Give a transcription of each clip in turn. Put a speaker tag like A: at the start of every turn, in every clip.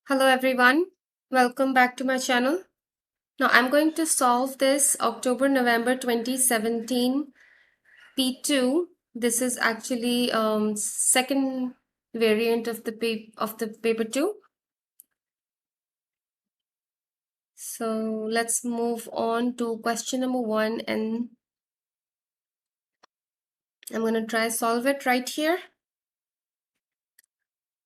A: Hello everyone, welcome back to my channel. Now I'm going to solve this October-November 2017 P2. This is actually second variant of the paper 2. So let's move on to question number 1 and I'm going to try solve it right here.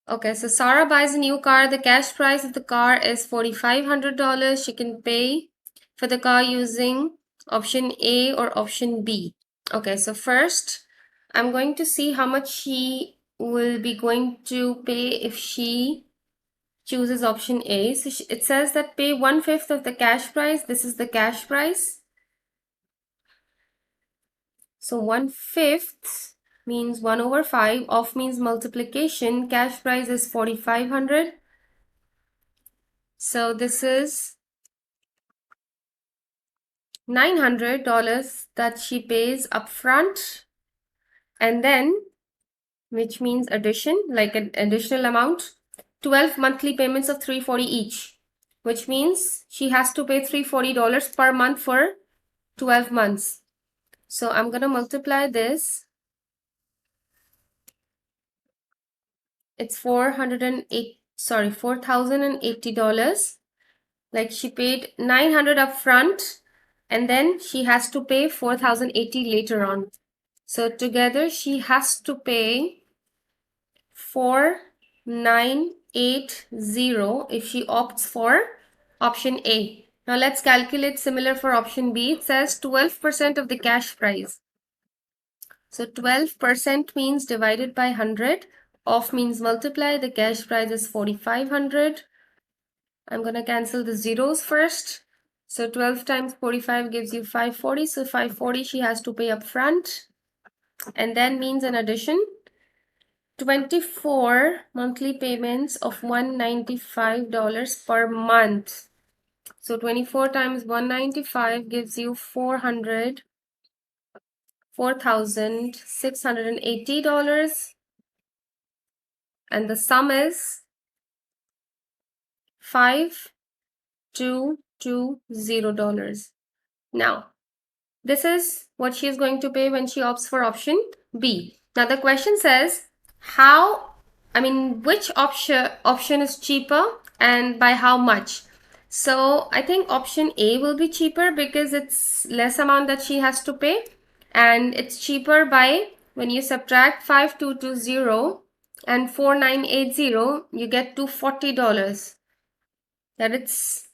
A: Okay, so Sarah buys a new car. The cash price of the car is $4,500. She can pay for the car using option A or option B. Okay, so first I'm going to see how much she will be going to pay if she chooses option A. So it says that pay 1/5 of the cash price. This is the cash price. So 1/5 means 1/5. Off means multiplication. Cash price is 4,500. So this is $900 that she pays upfront, and then, which means addition, like an additional amount, 12 monthly payments of $340 each, which means she has to pay $340 per month for 12 months. So I'm gonna multiply this. It's $4,080. Like she paid $900 upfront, and then she has to pay $4,080 later on. So together she has to pay 4,980 if she opts for option A. Now let's calculate similar for option B. It says 12% of the cash price. So 12% means divided by 100. Off means multiply. The cash price is 4,500. I'm going to cancel the zeros first. So 12 times 45 gives you 540. So 540 she has to pay upfront. And then means an addition. 24 monthly payments of $195 per month. So 24 times 195 gives you $4,680. And the sum is $5,220. Now, this is what she is going to pay when she opts for option B. Now the question says which option is cheaper and by how much? So I think option A will be cheaper because it's less amount that she has to pay, and it's cheaper by when you subtract 5,220 and 4,980, you get $240. That it's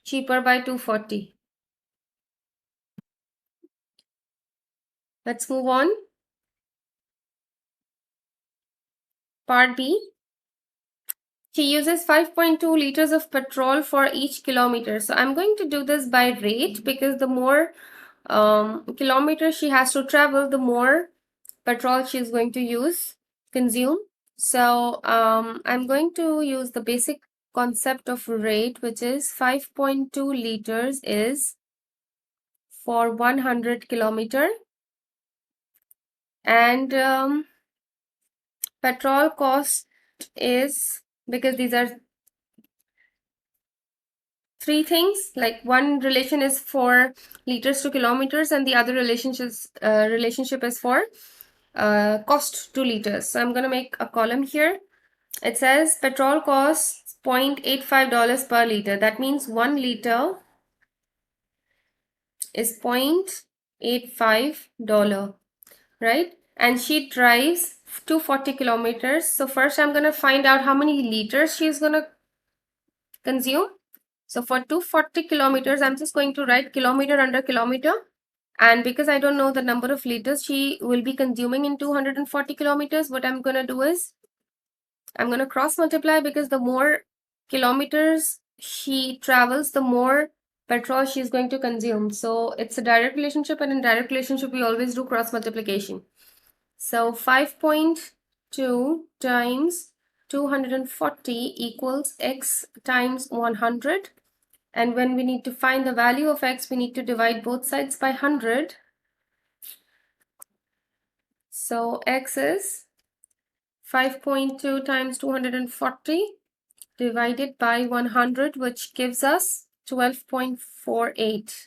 A: cheaper by 240. Let's move on. Part B. She uses 5.2 liters of petrol for each kilometer. So I'm going to do this by rate because the more kilometers she has to travel, the more petrol she's going to consume. So I'm going to use the basic concept of rate, which is 5.2 liters is for 100 kilometer, and petrol cost is, because these are three things, like one relation is for liters to kilometers and the other relationship is for cost to liters. So I'm going to make a column here. It says petrol costs $0.85 per liter. That means 1 liter is $0.85, right? And she drives 240 kilometers. So first I'm going to find out how many liters she's going to consume. So for 240 kilometers, I'm just going to write kilometer under kilometer. And because I don't know the number of liters she will be consuming in 240 kilometers, what I'm going to do is I'm going to cross multiply, because the more kilometers she travels, the more petrol she's going to consume. So it's a direct relationship, and in direct relationship, we always do cross multiplication. So 5.2 times 240 equals x times 100. And when we need to find the value of x, we need to divide both sides by 100. So x is 5.2 times 240. divided by 100, which gives us 12.48.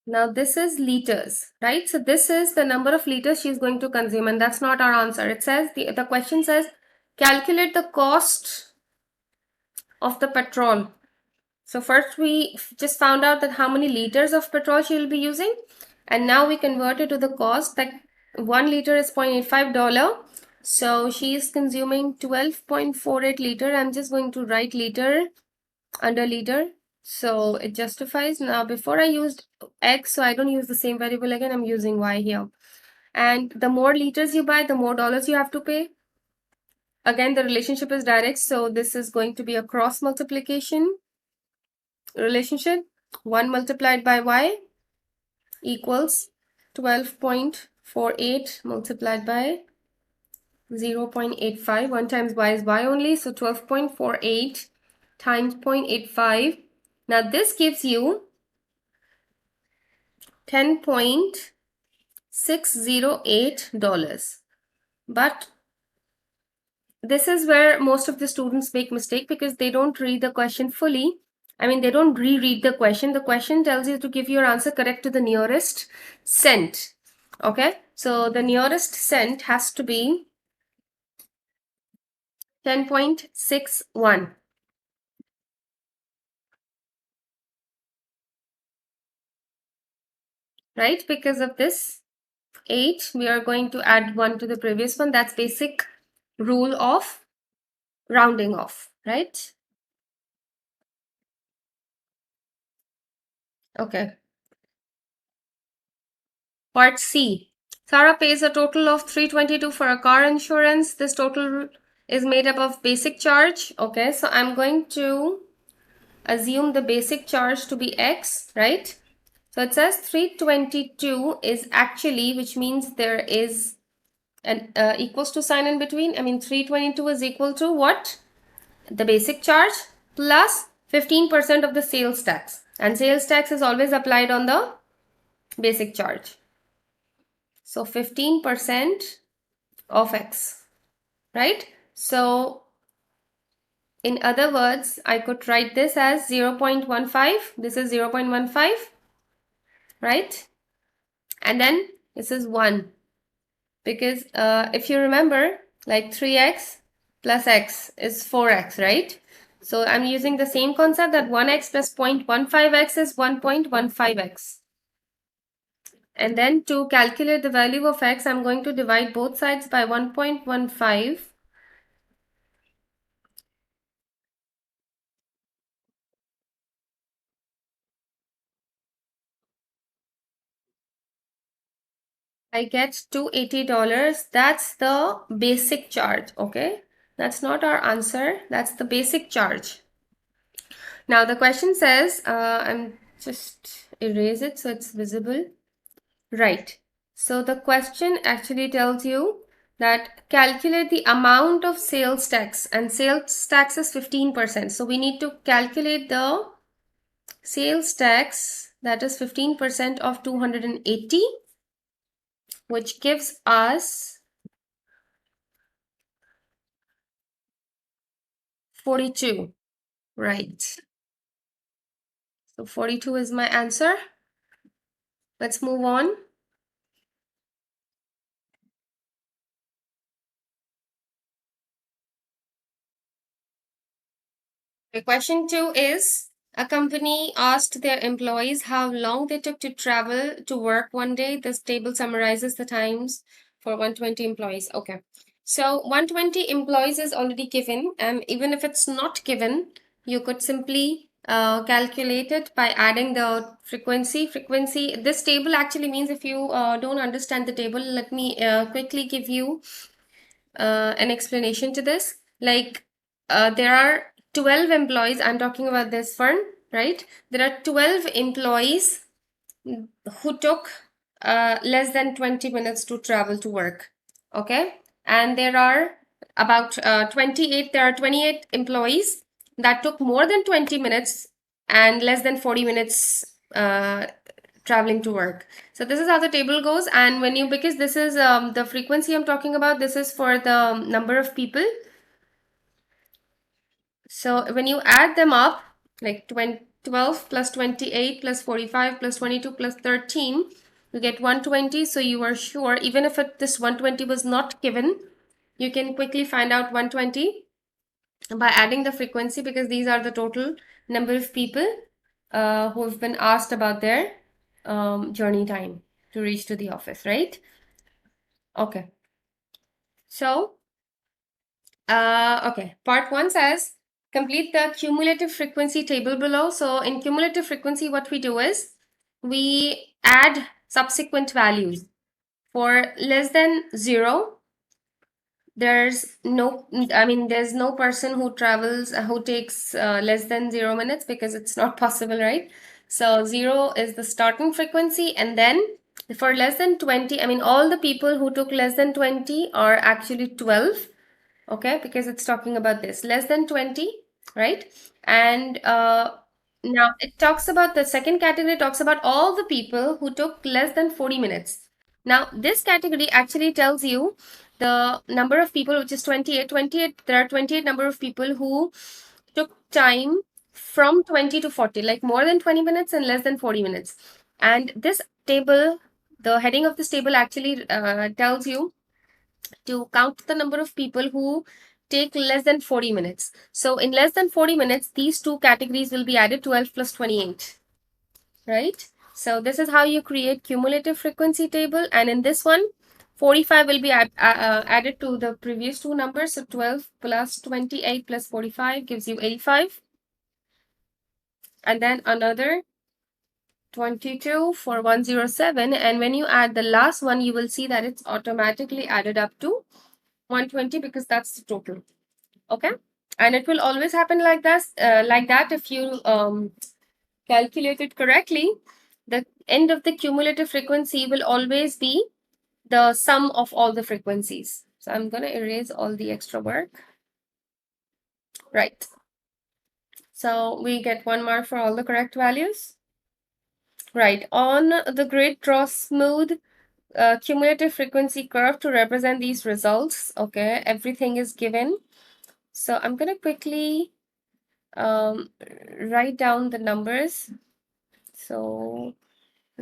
A: Now this is liters, right? So this is the number of liters she's going to consume, and that's not our answer. It says, the question says, calculate the cost of the petrol. So first we just found out that how many liters of petrol she will be using, and now we convert it to the cost. That 1 liter is $0.85. So she is consuming 12.48 liter. I'm just going to write liter under liter, so it justifies. Now before I used x, so I don't use the same variable again, I'm using y here. And the more liters you buy, the more dollars you have to pay. Again, the relationship is direct, so this is going to be a cross multiplication relationship. 1 multiplied by y equals 12.48 multiplied by 0.85. 1 times y is y only, so 12.48 times 0.85. Now this gives you $10.608. But this is where most of the students make mistake, because they don't read the question fully. I mean, they don't reread the question. The question tells you to give your answer correct to the nearest cent. Okay, so the nearest cent has to be 10.61. Right? Because of this 8, we are going to add 1 to the previous one. That's basic rule of rounding off, right? Okay. Part C. Sarah pays a total of $322 for a car insurance. This total is made up of basic charge. Okay, so I'm going to assume the basic charge to be X, right? So it says 322 is actually, which means there is an equals to sign in between. I mean, 322 is equal to what? The basic charge plus 15% of the sales tax. And sales tax is always applied on the basic charge. So 15% of X, right? So in other words, I could write this as 0.15. This is 0.15, right? And then this is 1. Because if you remember, like 3x plus x is 4x, right? So I'm using the same concept that 1x plus 0.15x is 1.15x. And then to calculate the value of x, I'm going to divide both sides by 1.15. I get $280. That's the basic charge, okay? That's not our answer. That's the basic charge. Now the question says, I'm just erase it so it's visible. Right. So the question actually tells you that calculate the amount of sales tax, and sales tax is 15%. So we need to calculate the sales tax, that is 15% of 280, which gives us 42. Right. So 42 is my answer. Let's move on. Question 2 is, a company asked their employees how long they took to travel to work one day. This table summarizes the times for 120 employees. Okay. So 120 employees is already given, and even if it's not given, you could simply calculate it by adding the frequency. This table actually means, if you don't understand the table, let me quickly give you an explanation to this. Like there are 12 employees. I'm talking about this firm, right? There are 12 employees who took less than 20 minutes to travel to work. Okay. And there are about 28, there are 28 employees that took more than 20 minutes and less than 40 minutes traveling to work. So this is how the table goes. And when you, because this is the frequency I'm talking about, this is for the number of people. So when you add them up, like 12 plus 28 plus 45 plus 22 plus 13, you get 120. So you are sure, even if this 120 was not given, you can quickly find out 120 by adding the frequency, because these are the total number of people who have been asked about their journey time to reach to the office, right? Okay. So, okay, part 1 says complete the cumulative frequency table below. So in cumulative frequency, what we do is we add subsequent values. For less than 0, there's no, I mean, there's no person who travels, who takes less than 0 minutes, because it's not possible, right? So 0 is the starting frequency, and then for less than 20, I mean, all the people who took less than 20 are actually 12. Okay, because it's talking about this less than 20, right? And now it talks about the second category, talks about all the people who took less than 40 minutes. Now this category actually tells you the number of people, which is 28. There are 28 number of people who took time from 20 to 40, like more than 20 minutes and less than 40 minutes. And this table, the heading of this table actually tells you to count the number of people who take less than 40 minutes. So in less than 40 minutes, these two categories will be added, 12 plus 28, right? So this is how you create cumulative frequency table. And in this one, 45 will be added to the previous two numbers. So 12 plus 28 plus 45 gives you 85. And then another 22 for 107. And when you add the last one, you will see that it's automatically added up to 120, because that's the total. Okay, and it will always happen like that if you calculate it correctly. The end of the cumulative frequency will always be the sum of all the frequencies. So I'm going to erase all the extra work. Right, so we get 1 mark for all the correct values. Right, on the grid, draw smooth cumulative frequency curve to represent these results. Okay, everything is given. So I'm going to quickly write down the numbers. So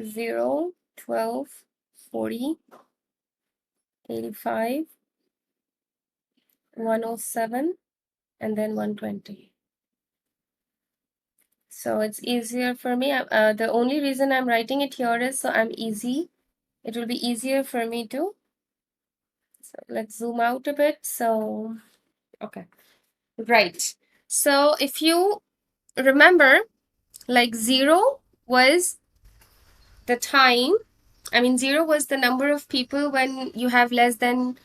A: 0, 12, 40, 85, 107, and then 120. So it's easier for me. The only reason I'm writing it here is so it will be easier for me to. So let's zoom out a bit. So, okay, right. So if you remember, like 0 was the time, I mean, 0 was the number of people when you have less than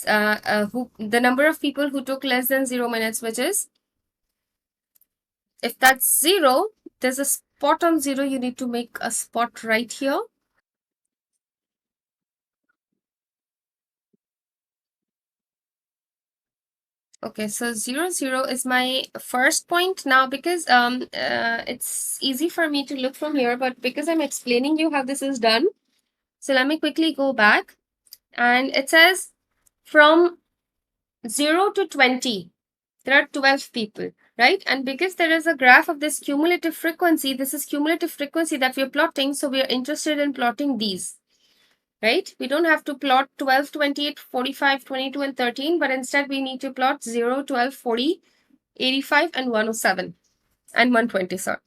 A: the number of people who took less than 0 minutes, which is, if that's 0, there's a spot on 0, you need to make a spot right here. Okay, so 0, 0 is my first point now, because it's easy for me to look from here, but because I'm explaining you how this is done, so let me quickly go back. And it says from 0 to 20, there are 12 people, right? And because there is a graph of this cumulative frequency, this is cumulative frequency that we're plotting, so we are interested in plotting these, right? We don't have to plot 12, 28, 45, 22, and 13, but instead we need to plot 0, 12, 40, 85, and 107, and 120, sorry.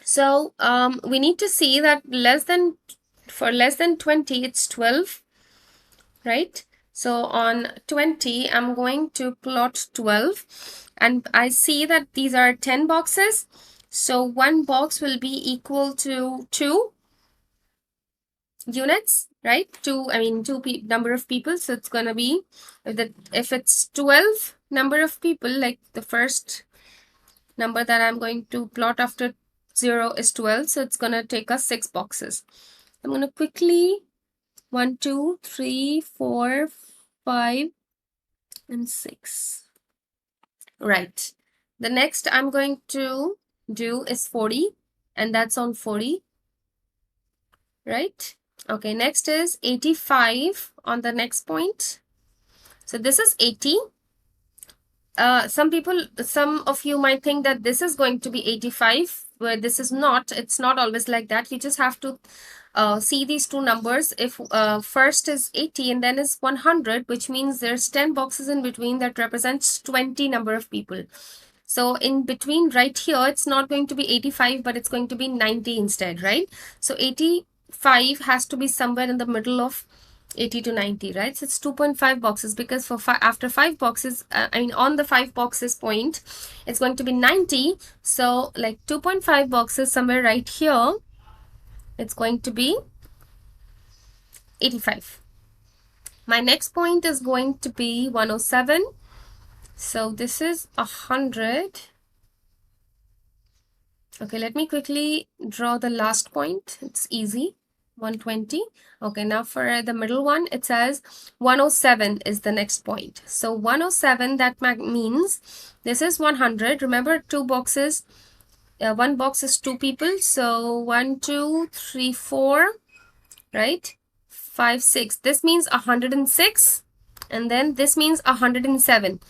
A: So we need to see that for less than 20, it's 12, right? So on 20, I'm going to plot 12, and I see that these are 10 boxes. So one box will be equal to 2 units, right? Two number of people. So it's going to be, if it's 12 number of people, like the first number that I'm going to plot after 0 is 12. So it's going to take us 6 boxes. I'm going to quickly 1, 2, 3, 4, 5, and 6. Right. The next I'm going to do is 40. and that's on 40, right? Okay, next is 85 on the next point. So this is 80. Some of you might think that this is going to be 85, where this is not. It's not always like that. You just have to see these two numbers. If first is 80 and then is 100, which means there's 10 boxes in between that represents 20 number of people. So in between right here, it's not going to be 85, but it's going to be 90 instead, right? So 85 has to be somewhere in the middle of 80 to 90, right? So it's 2.5 boxes, because for after 5 boxes, on the 5 boxes point, it's going to be 90. So like 2.5 boxes somewhere right here, it's going to be 85. My next point is going to be 107. So this is 100. Okay, let me quickly draw the last point. It's easy. 120. Okay, now for the middle one, it says 107 is the next point. So 107, that means this is 100. Remember, two boxes. One box is two people. So 1, 2, 3, 4, right? 5, 6. This means 106. And then this means 107.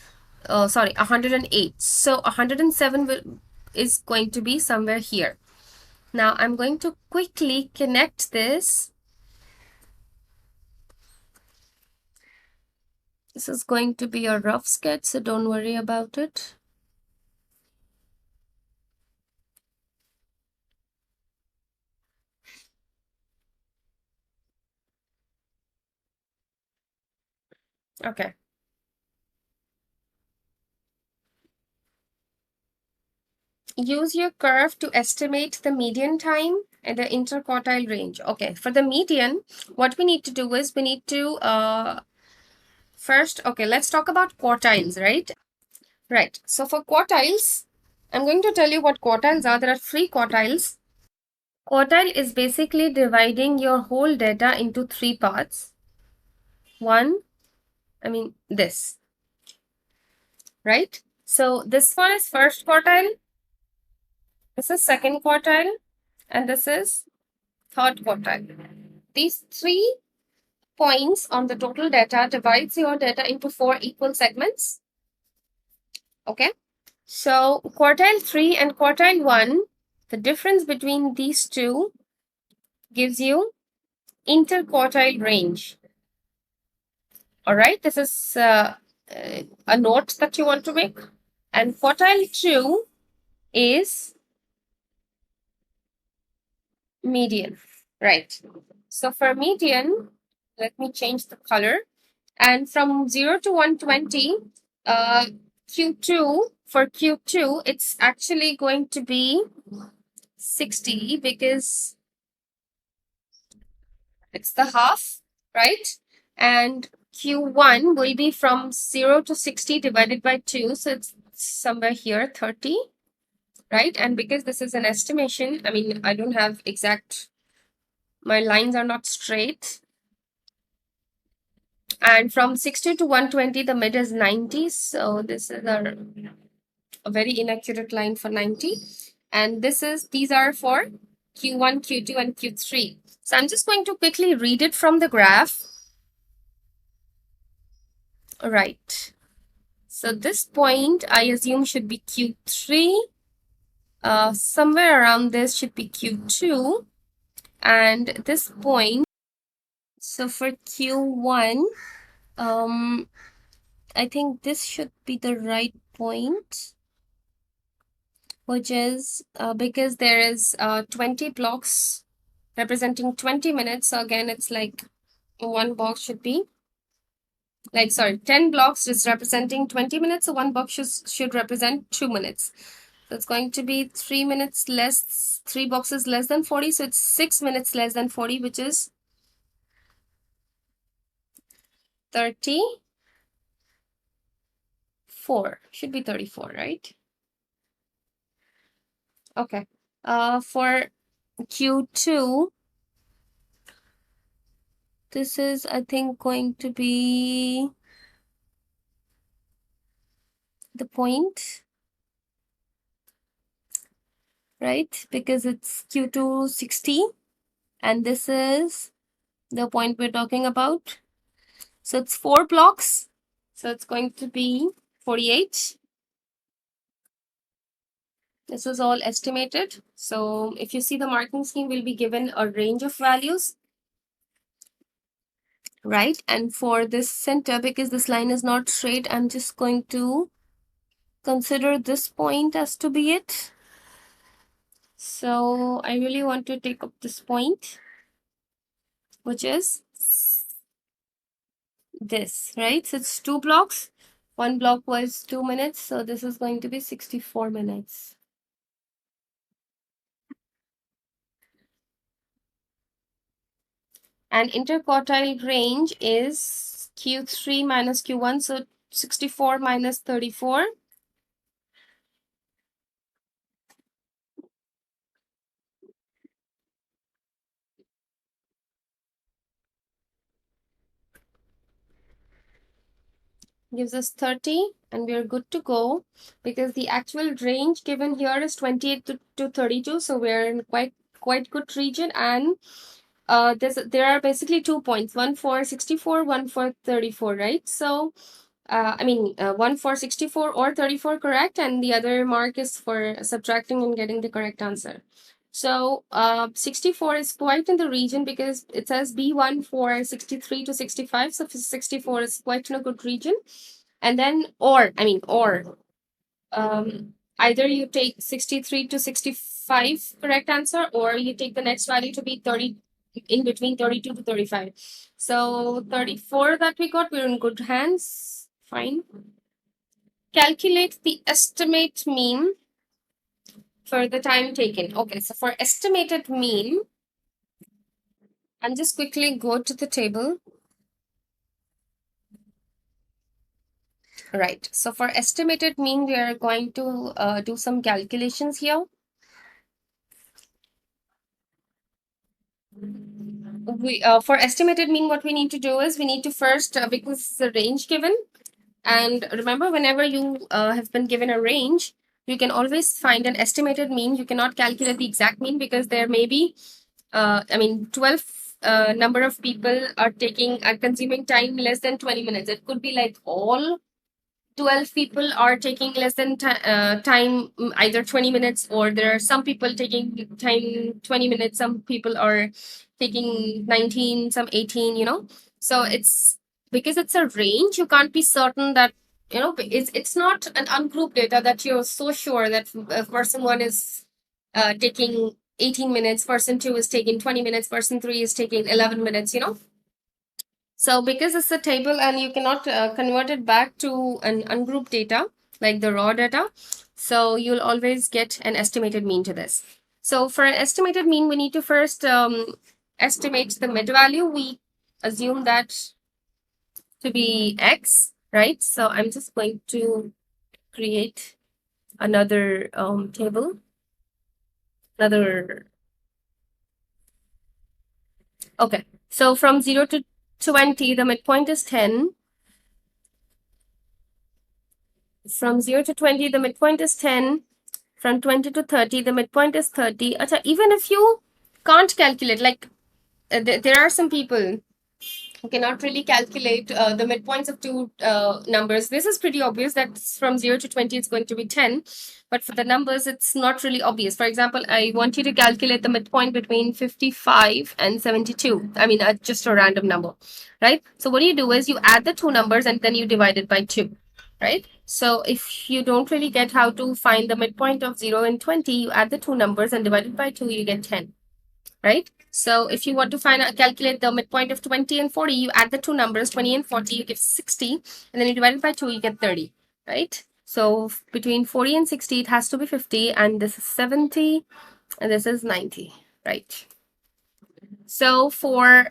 A: Sorry, 108. So 107 is going to be somewhere here. Now I'm going to quickly connect this. This is going to be a rough sketch, so don't worry about it. Okay. Use your curve to estimate the median time and the interquartile range. Okay, for the median, what we need to do is we need to first, okay, let's talk about quartiles, right? Right. So for quartiles, I'm going to tell you what quartiles are. There are 3 quartiles. Quartile is basically dividing your whole data into 3 parts. This, right? So this one is first quartile, this is second quartile, and this is third quartile. These 3 points on the total data divides your data into 4 equal segments. Okay. So quartile 3 and quartile 1, the difference between these two gives you interquartile range. All right, this is a note that you want to make. And quartile 2 is median, right? So for median, let me change the color. And from 0 to 120, Q2, for Q2, it's actually going to be 60 because it's the half, right? And Q1 will be from 0 to 60 divided by 2. So it's somewhere here, 30, right? And because this is an estimation, I don't have exact, my lines are not straight. And from 60 to 120, the mid is 90. So this is a very inaccurate line for 90. And these are for Q1, Q2, and Q3. So I'm just going to quickly read it from the graph. All right. So this point, I assume, should be Q3. Somewhere around this should be Q2. And this point, so for Q1, I think this should be the right point, which is because there is 20 blocks representing 20 minutes. So again, it's like one box should be like, sorry, 10 blocks is representing 20 minutes. So one box should represent 2 minutes. So it's going to be 3 minutes less, 3 boxes less than 40. So it's 6 minutes less than 40, which is 34. Should be 34, right? Okay. For Q2, this is, I think, going to be the point. right? Because it's Q2 60 and this is the point we're talking about. So it's 4 blocks. So it's going to be 48. This is all estimated. So if you see the marking scheme, will be given a range of values, right? And for this center, because this line is not straight, I'm just going to consider this point as to be it. So I really want to take up this point, which is this, right? So it's 2 blocks. One block was 2 minutes. So this is going to be 64 minutes. And interquartile range is Q3 minus Q1. So 64 minus 34. Gives us 30 and we're good to go because the actual range given here is 28 to 32. So we're in quite good region, and there are basically 2 points, one for 64, one for 34, right? So one for 64 or 34 correct, and the other mark is for subtracting and getting the correct answer. So 64 is quite in the region because it says B1 for 63 to 65. So 64 is quite in a good region. And then either you take 63 to 65 correct answer, or you take the next value to be 30, in between 32 to 35. So 34 that we got, we're in good hands. Fine. Calculate the estimate mean for the time taken. Okay, so for estimated mean, I'll just quickly go to the table. Right. So for estimated mean, we are going to do some calculations here. For estimated mean, what we need to do is we need to first, because it's a range given, and remember, whenever you have been given a range, you can always find an estimated mean. You cannot calculate the exact mean because there may be 12 number of people are consuming time less than 20 minutes. It could be like all 12 people are taking less than time, either 20 minutes, or there are some people taking time 20 minutes, some people are taking 19, some 18, so it's because it's a range, you can't be certain that it's not an ungrouped data that you're so sure that person one is taking 18 minutes, person two is taking 20 minutes, person three is taking 11 minutes. So because it's a table and you cannot convert it back to an ungrouped data, like the raw data, so you'll always get an estimated mean to this. So for an estimated mean, we need to first estimate the mid value. We assume that to be x, right? So I'm just going to create another table, okay. So from 0 to 20, the midpoint is 10. From 0 to 20, the midpoint is 10. From 20 to 30, the midpoint is 30. Acha, even if you can't calculate, like there are some people who cannot really calculate the midpoints of two numbers. This is pretty obvious that from 0 to 20, it's going to be 10. But for the numbers, it's not really obvious. For example, I want you to calculate the midpoint between 55 and 72. I mean, just a random number, right? So what you do is you add the two numbers and then you divide it by 2, right? So if you don't really get how to find the midpoint of 0 and 20, you add the two numbers and divide it by 2, you get 10. Right? So if you want to calculate the midpoint of 20 and 40, you add the two numbers, 20 and 40, you get 60, and then you divide it by 2, you get 30, right? So between 40 and 60, it has to be 50, and this is 70, and this is 90, right? So for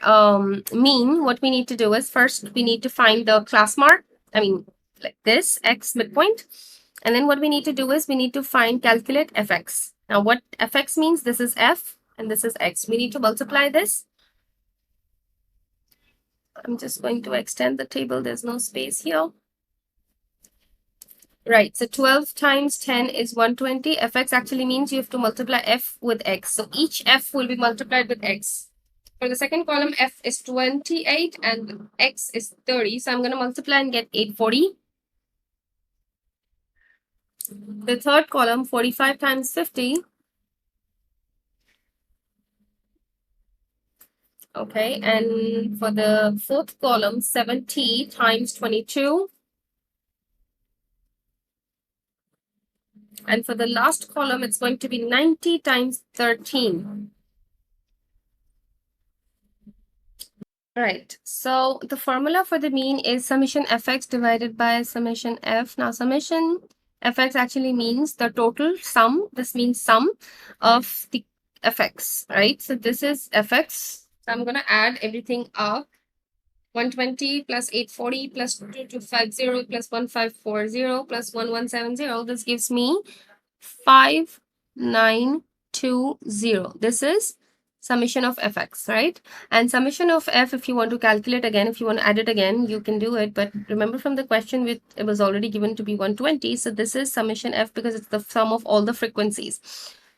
A: mean, what we need to do is first we need to find the class mark, like this, x midpoint. And then what we need to do is we need to calculate fx. Now what fx means, this is f and this is x. We need to multiply this. I'm just going to extend the table. There's no space here. Right, so 12 times 10 is 120. Fx actually means you have to multiply f with x. So each f will be multiplied with x. For the second column, f is 28 and x is 30. So I'm going to multiply and get 840. The third column, 45 times 50. Okay, and for the fourth column, 70 times 22. And for the last column, it's going to be 90 times 13. Right. So the formula for the mean is summation fx divided by summation f. Now, summation fx actually means the total sum. This means sum of the fx, right? So this is fx. So I'm going to add everything up. 120 plus 840 plus 2250 plus 1540 plus 1170. This gives me 5920. This is summation of fx, right? And summation of f, if you want to calculate again, if you want to add it again, you can do it. But remember from the question, it was already given to be 120. So this is summation f because it's the sum of all the frequencies.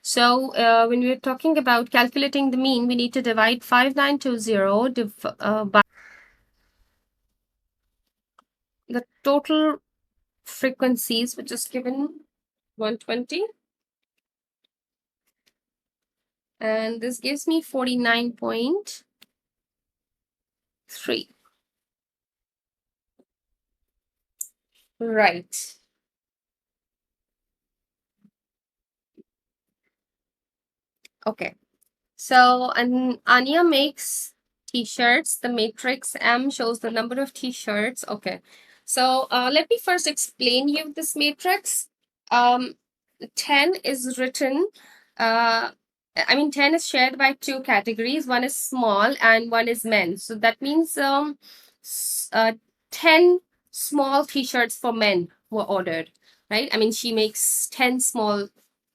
A: So when we're talking about calculating the mean, we need to divide 5920 by the total frequencies, which is given 120. And this gives me 49.3. Right. Okay. So Anya makes t-shirts. The matrix M shows the number of t-shirts. Okay. So let me first explain you this matrix. 10 is written, I mean 10 is shared by two categories. One is small and one is men. So that means 10 small t-shirts for men were ordered, right? I mean, she makes 10 small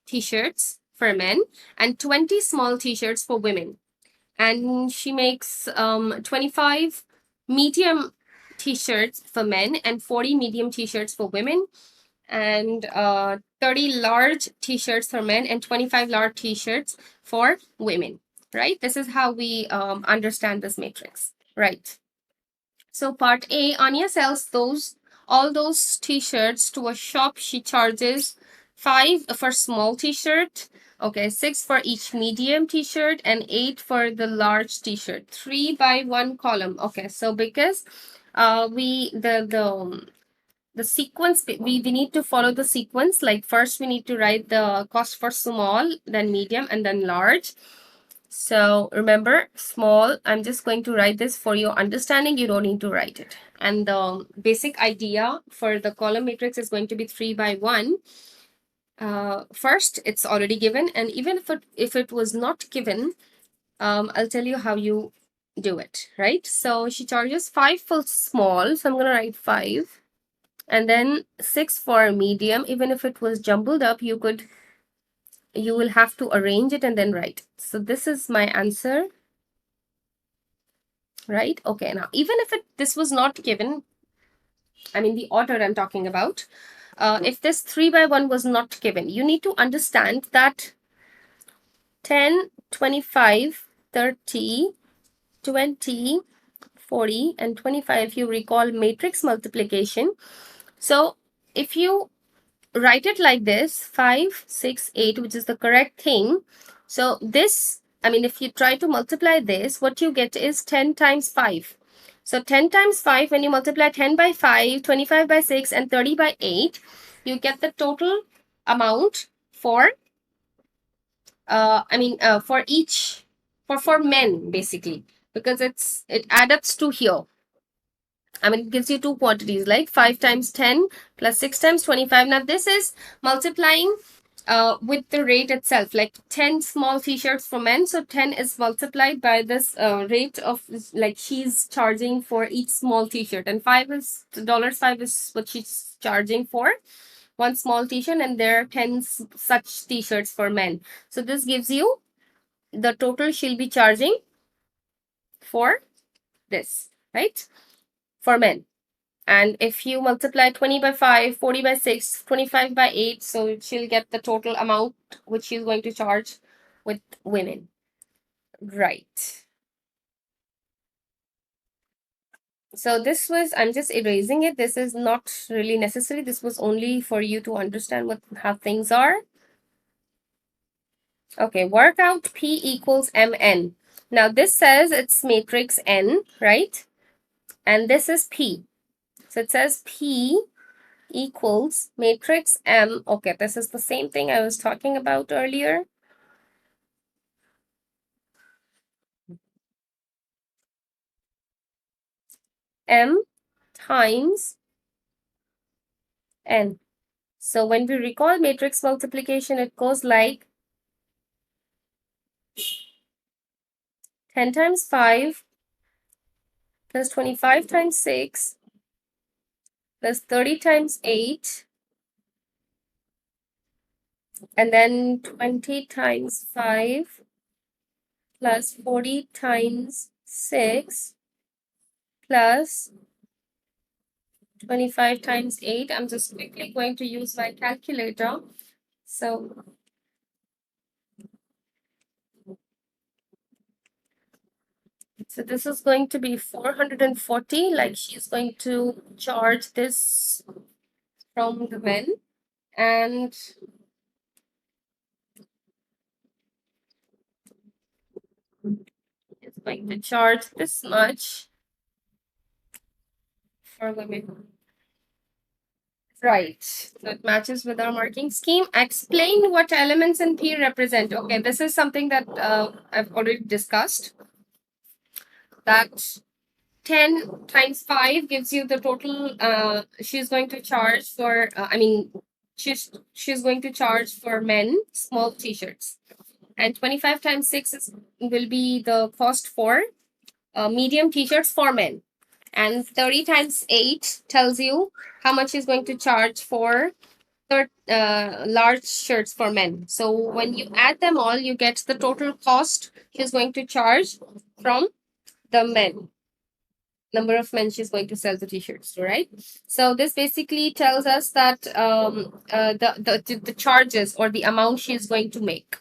A: t-shirts for men and 20 small t-shirts for women. And she makes 25 medium t-shirts for men and 40 medium t-shirts for women, and 30 large t-shirts for men and 25 large t-shirts for women, right? This is how we understand this matrix, right? So part A, Anya sells all those t-shirts to a shop. She charges 5 for small t-shirt, okay, 6 for each medium t-shirt, and 8 for the large t-shirt. 3 by 1 column. Okay, so because we the sequence, we need to follow the sequence. Like first we need to write the cost for small, then medium, and then large. So remember, small, I'm just going to write this for your understanding. You don't need to write it. And the basic idea for the column matrix is going to be 3 by 1. First, it's already given. And even if it was not given, I'll tell you how you do it, right? So she charges 5 for small. So I'm going to write 5. And then 6 for medium. Even if it was jumbled up, you will have to arrange it and then write. So this is my answer. Right? Okay, now even if this was not given, I mean the order I'm talking about, if this 3 by 1 was not given, you need to understand that 10, 25, 30, 20, 40, and 25, you recall matrix multiplication. So if you write it like this, 5, 6, 8, which is the correct thing. So this, I mean, if you try to multiply this, what you get is 10 times 5. So 10 times 5, when you multiply 10 by 5, 25 by 6, and 30 by 8, you get the total amount for, for each, for men, basically, because it adds up to here. I mean, it gives you two quantities, like 5 times 10 plus 6 times 25. Now, this is multiplying with the rate itself, like 10 small t-shirts for men. So 10 is multiplied by this rate of, like, she's charging for each small t-shirt. And $5 is what she's charging for one small t-shirt. And there are 10 such t-shirts for men. So this gives you the total she'll be charging for this, right? For men. And if you multiply 20 by 5, 40 by 6, 25 by 8, so she'll get the total amount which she's going to charge with women. Right. So this was, I'm just erasing it. This is not really necessary. This was only for you to understand how things are. Okay, work out P equals Mn. Now this says it's matrix N, right? And this is P. So it says P equals matrix M. Okay, this is the same thing I was talking about earlier. M times N. So when we recall matrix multiplication, it goes like 10 times 5 plus 25 times 6 plus 30 times 8 and then 20 times 5 plus 40 times 6 plus 25 times 8. I'm just quickly going to use my calculator. So this is going to be 440, like she's going to charge this from the men, and it's going to charge this much for women. Right. So it matches with our marking scheme. Explain what elements in P represent. Okay, this is something that I've already discussed. That 10 times 5 gives you the total she's going to charge for, she's going to charge for men small t-shirts. And 25 times 6 will be the cost for medium t-shirts for men. And 30 times 8 tells you how much she's going to charge for large shirts for men. So when you add them all, you get the total cost she's going to charge from the men. Number of men she's going to sell the t-shirts to, right? So this basically tells us that the charges or the amount she's going to make.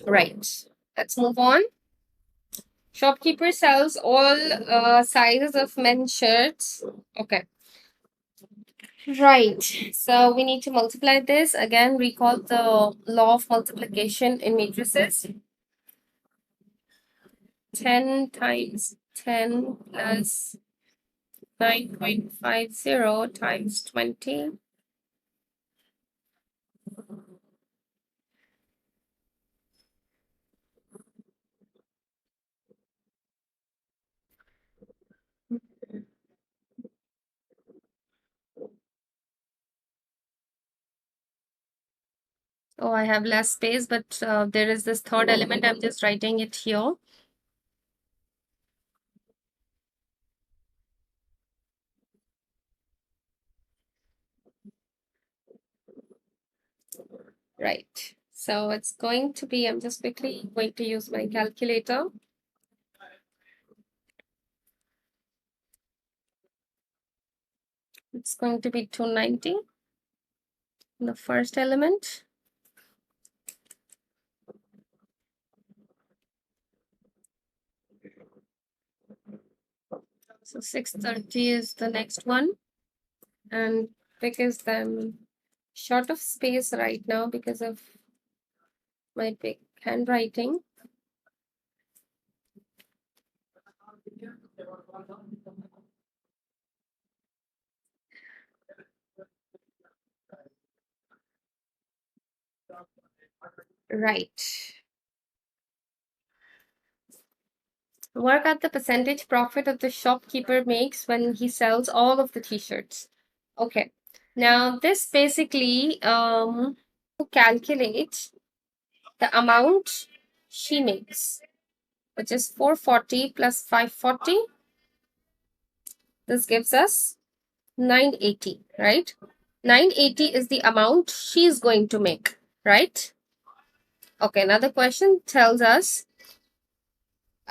A: Right. Let's move on. Shopkeeper sells all sizes of men's shirts. Okay. Right. So we need to multiply this. Again, recall the law of multiplication in matrices. 10 times 10 plus 9.50 times 20. Oh, I have less space, but there is this third element. I'm just writing it here. Right. So it's going to be, I'm just quickly going to use my calculator. It's going to be 290, the first element. So 630 is the next one. And because I'm short of space right now because of my big handwriting. Right. Work out the percentage profit of the shopkeeper makes when he sells all of the t-shirts. Okay. Now this basically to calculate the amount she makes, which is 440 plus 540. This gives us 980, right? 980 is the amount she's going to make, right? Okay, another question tells us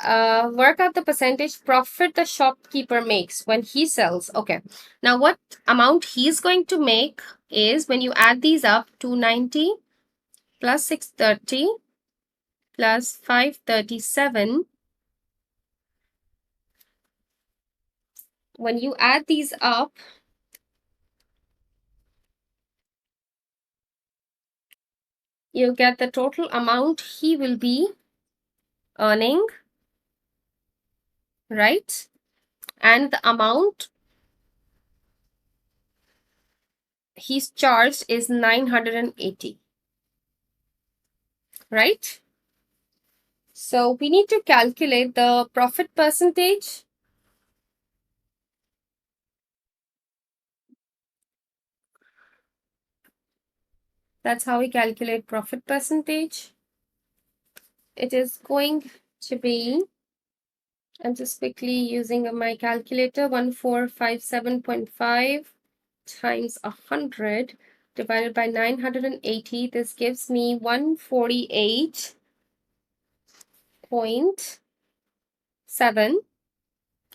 A: work out the percentage profit the shopkeeper makes when he sells. Okay, now what amount he's going to make is, when you add these up, 290 plus 630 plus 537. When you add these up, you get the total amount he will be earning, right? And the amount he's charged is 980, right? So we need to calculate the profit percentage. That's how we calculate profit percentage. It is going to be, I'm just quickly using my calculator, 1457.5 times 100 divided by 980. This gives me 148.7,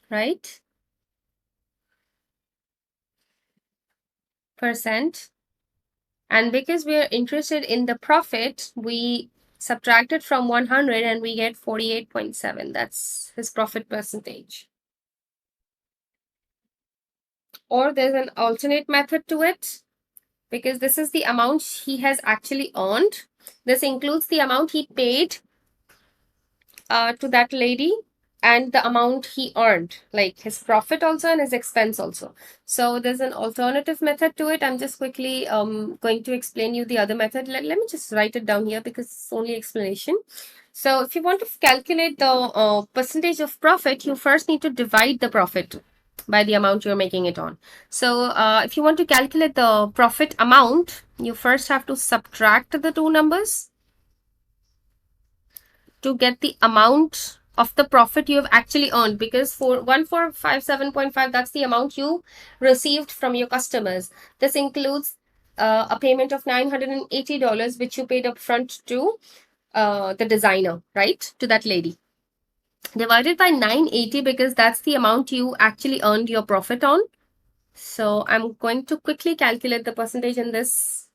A: right? Percent. And because we are interested in the profit, we subtract it from 100 and we get 48.7. That's his profit percentage. Or there's an alternate method to it, because this is the amount he has actually earned. This includes the amount he paid to that lady and the amount he earned, like his profit also and his expense also. So there's an alternative method to it. I'm just quickly going to explain you the other method. Let me just write it down here because it's only explanation. So if you want to calculate the percentage of profit, you first need to divide the profit by the amount you're making it on. So if you want to calculate the profit amount, you first have to subtract the two numbers to get the amount of the profit you have actually earned, because for 1457.5, that's the amount you received from your customers. This includes a payment of $980, which you paid upfront to the designer, right, to that lady, divided by 980, because that's the amount you actually earned your profit on. So I'm going to quickly calculate the percentage in this.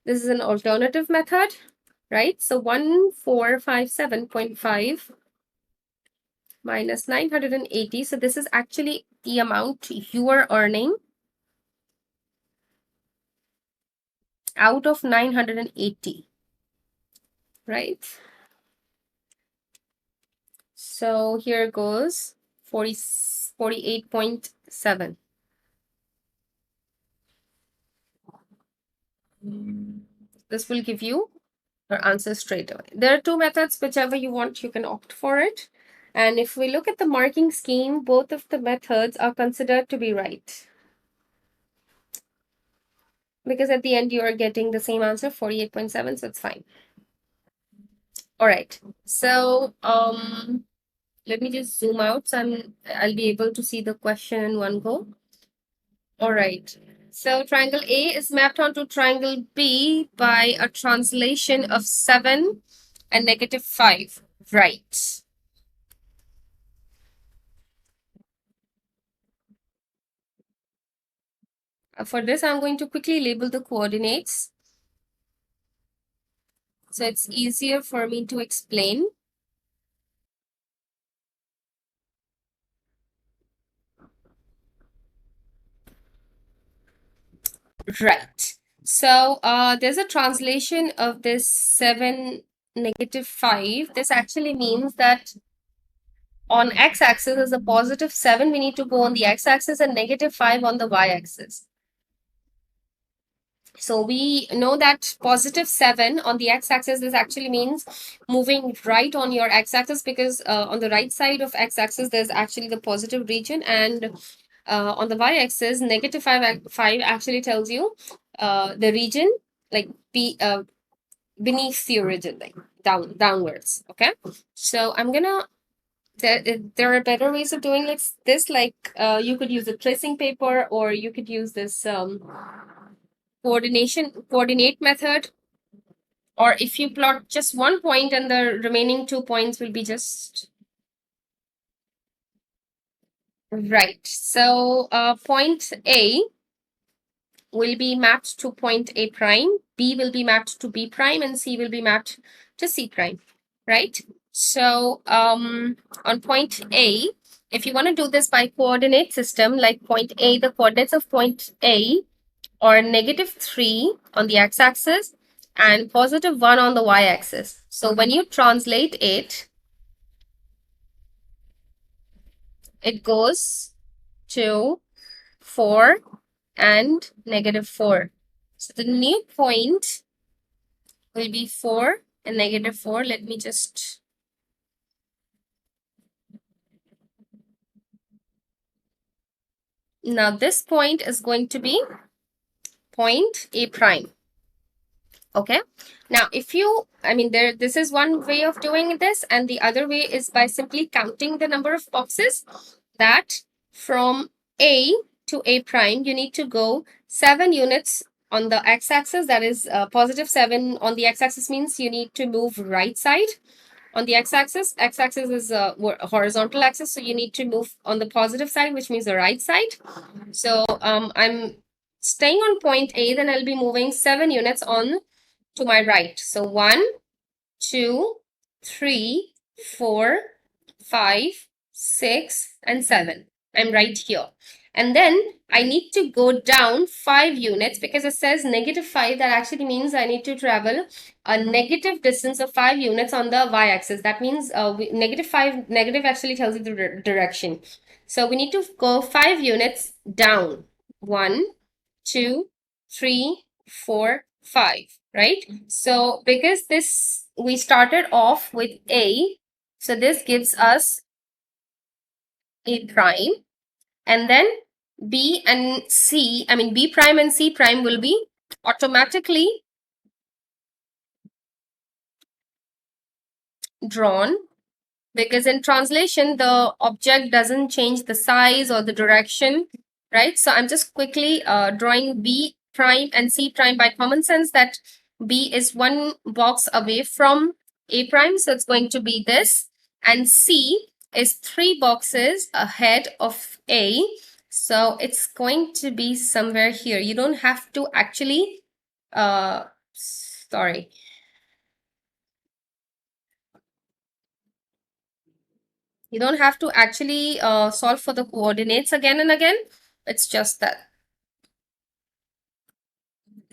A: This is an alternative method, right? So 1457.5 minus 980. So this is actually the amount you are earning out of 980, right? So here goes 48.7. This will give you your answer straight away. There are two methods, whichever you want, you can opt for it. And if we look at the marking scheme, both of the methods are considered to be right, because at the end you are getting the same answer, 48.7, so it's fine. All right, so let me just zoom out so I'll be able to see the question in one go. All right, so triangle A is mapped onto triangle B by a translation of 7 and -5, right? For this, I'm going to quickly label the coordinates, so it's easier for me to explain. Right. So there's a translation of this 7, -5. This actually means that on x-axis is a +7. We need to go on the x-axis, and -5 on the y-axis. So we know that +7 on the x-axis, this actually means moving right on your x-axis, because on the right side of x-axis, there's actually the positive region, and on the y-axis, negative 5 actually tells you the region like beneath the origin, like downwards. Okay, so I'm gonna there are better ways of doing like this, like you could use a tracing paper, or you could use this coordinate method, or if you plot just one point and the remaining 2 points will be just right. So point A will be mapped to point A prime, B will be mapped to B prime, and C will be mapped to C prime, right? So on point A, if you want to do this by coordinate system, like point A, the coordinates of point A are -3 on the x-axis and +1 on the y-axis. So when you translate it, it goes to 4 and -4. So the new point will be 4 and -4. Let me just... Now this point is going to be point A prime. Okay. Now, if you, this is one way of doing this, and the other way is by simply counting the number of boxes that from A to A prime, you need to go 7 units on the x-axis. That is +7 on the x-axis means you need to move right side on the x-axis. X-axis is a horizontal axis, so you need to move on the positive side, which means the right side. So I'm staying on point A, then I'll be moving 7 units on to my right. So 1, 2, 3, 4, 5, 6, and 7. I'm right here. And then I need to go down 5 units because it says -5. That actually means I need to travel a negative distance of 5 units on the y-axis. That means -5, negative actually tells you the direction. So we need to go 5 units down. 1, 2, 3, 4, 5, right? So because this, we started off with A, so this gives us A prime, and then B and C, B prime and C prime will be automatically drawn, because in translation, the object doesn't change the size or the direction, right? So I'm just quickly drawing B prime and C prime by common sense, that B is 1 box away from A prime, so it's going to be this, and C is 3 boxes ahead of A, so it's going to be somewhere here. You don't have to actually, sorry. You don't have to actually solve for the coordinates again and again. It's just that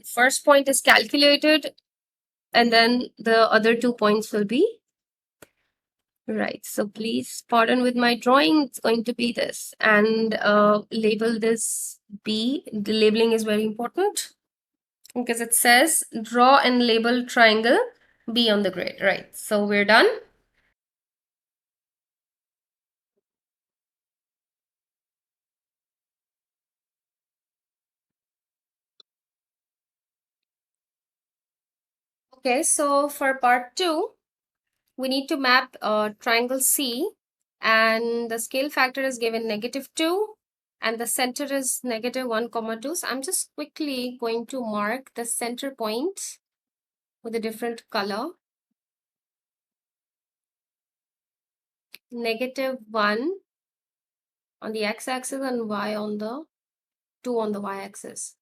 A: first point is calculated, and then the other 2 points will be right. So please pardon with my drawing. It's going to be this, and label this B. The labeling is very important because it says draw and label triangle B on the grid, right? So we're done. Okay, so for part 2, we need to map triangle C, and the scale factor is given -2, and the center is -1, 2. So I'm just quickly going to mark the center point with a different color. -1 on the x-axis and y on the 2 on the y-axis.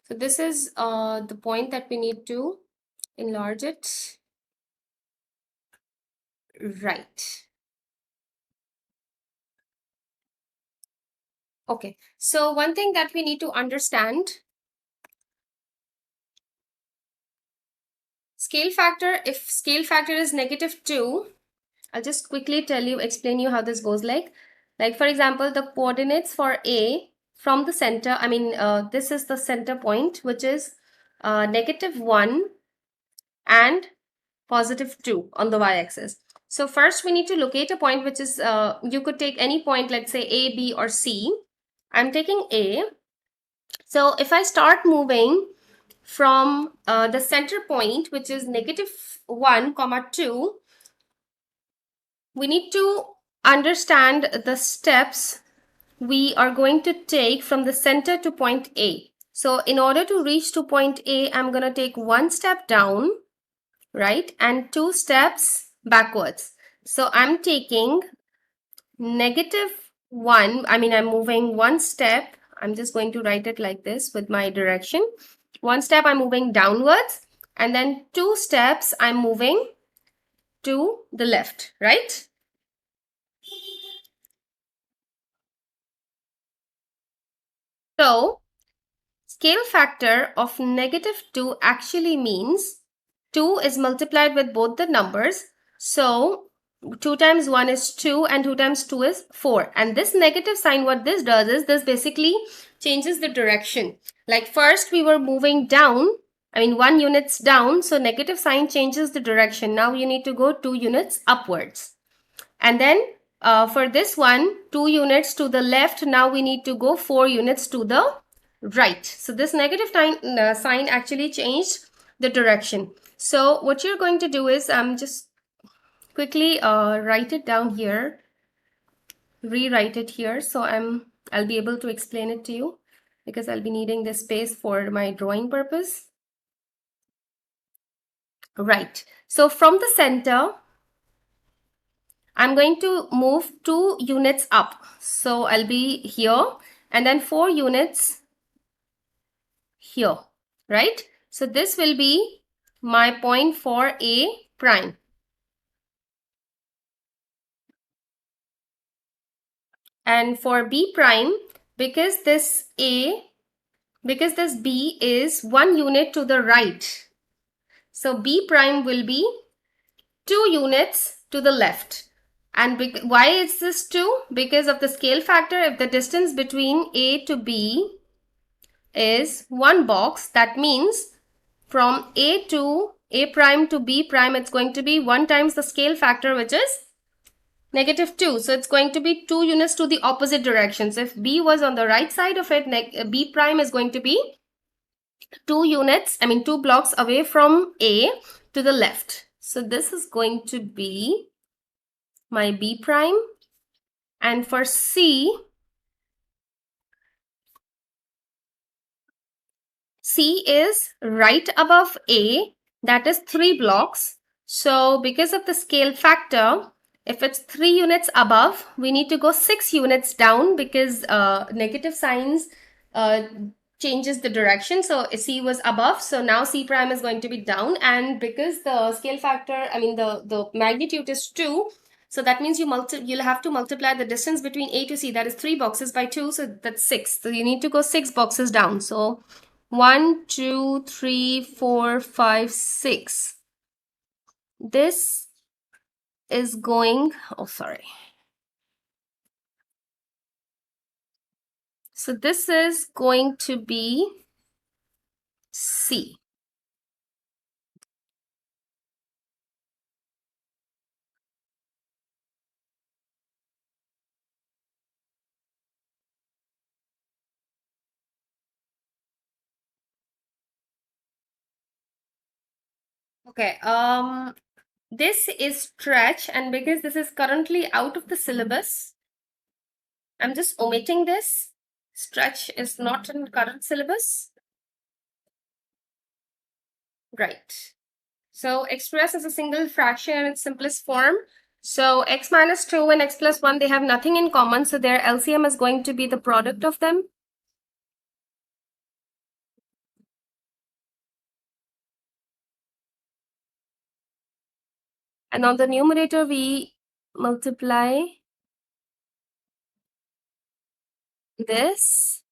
A: So this is the point that we need to enlarge it. Right. Okay, so one thing that we need to understand, scale factor, if scale factor is -2, I'll just quickly explain you how this goes. Like for example, the coordinates for A from the center, this is the center point, which is -1 and +2 on the y-axis. So first we need to locate a point which is, you could take any point, let's say A, B, or C. I'm taking A. So if I start moving from the center point, which is -1, 2, we need to understand the steps we are going to take from the center to point A. So in order to reach to point A, I'm going to take one step down, right? And two steps backwards. So I'm taking -1. I'm moving one step. I'm just going to write it like this with my direction. One step I'm moving downwards, and then two steps I'm moving to the left, right? So scale factor of -2 actually means 2 is multiplied with both the numbers. So 2 times 1 is 2 and 2 times 2 is 4. And this negative sign, what this does is this basically changes the direction. Like first we were moving down, 1 units down. So negative sign changes the direction. Now you need to go 2 units upwards. And then for this one, 2 units to the left, now we need to go 4 units to the right. So this negative sign actually changed the direction. So what you're going to do is just quickly write it down here, rewrite it here. So I'll be able to explain it to you because I'll be needing this space for my drawing purpose. Right. So from the center, I'm going to move 2 units up. So I'll be here and then 4 units here, right? So this will be my point for A prime. And for B prime, because this B is 1 unit to the right. So B prime will be 2 units to the left. And why is this 2? Because of the scale factor. If the distance between A to B is 1 box, that means from A prime to B prime, it's going to be 1 times the scale factor, which is -2. So it's going to be 2 units to the opposite direction. So if B was on the right side of it, B prime is going to be 2 blocks away from A to the left. So this is going to be my B prime. And for C is right above A, that is 3 blocks. So because of the scale factor, if it's 3 units above, we need to go 6 units down because negative signs changes the direction. So C was above, so now C prime is going to be down. And because the scale factor, the magnitude is 2, so that means you'll have to multiply the distance between A to C, that is 3 boxes, by 2, so that's 6. So you need to go 6 boxes down. So 1, 2, 3, 4, 5, 6. This is going, So this is going to be C. Okay, this is stretch, and because this is currently out of the syllabus, I'm just omitting this. Stretch is not in current syllabus. Right. So express as a single fraction in its simplest form. So x minus 2 and x plus 1, they have nothing in common. So their LCM is going to be the product of them. And on the numerator, we multiply this.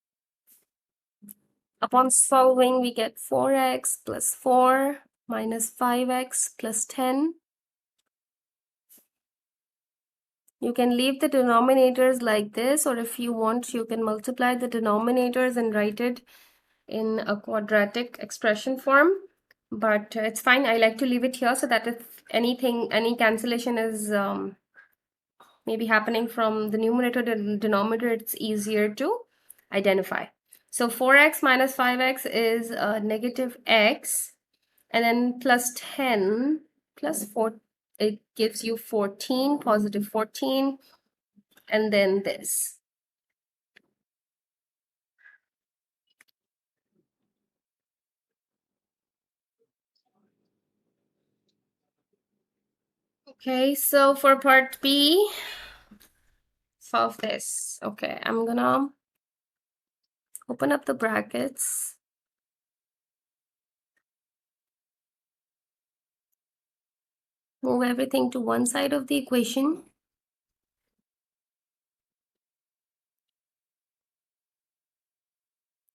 A: Upon solving, we get 4x plus 4 minus 5x plus 10. You can leave the denominators like this, or if you want, you can multiply the denominators and write it in a quadratic expression form. But it's fine. I like to leave it here so that if any cancellation is maybe happening from the numerator to the denominator, it's easier to identify. So 4x minus 5x is negative x, and then plus 10 plus 4, it gives you 14, positive 14, and then this. Okay, so for part B, solve this. Okay, I'm gonna open up the brackets. Move everything to one side of the equation.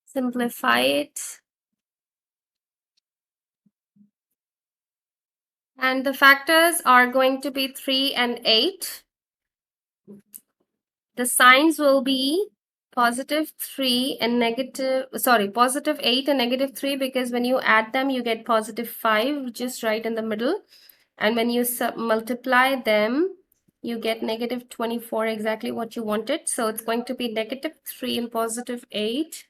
A: Simplify it. And the factors are going to be 3 and 8. The signs will be positive 3 and positive 8 and negative 3, because when you add them, you get positive 5, just right in the middle. And when you multiply them, you get negative 24, exactly what you wanted. So it's going to be negative 3 and positive 8.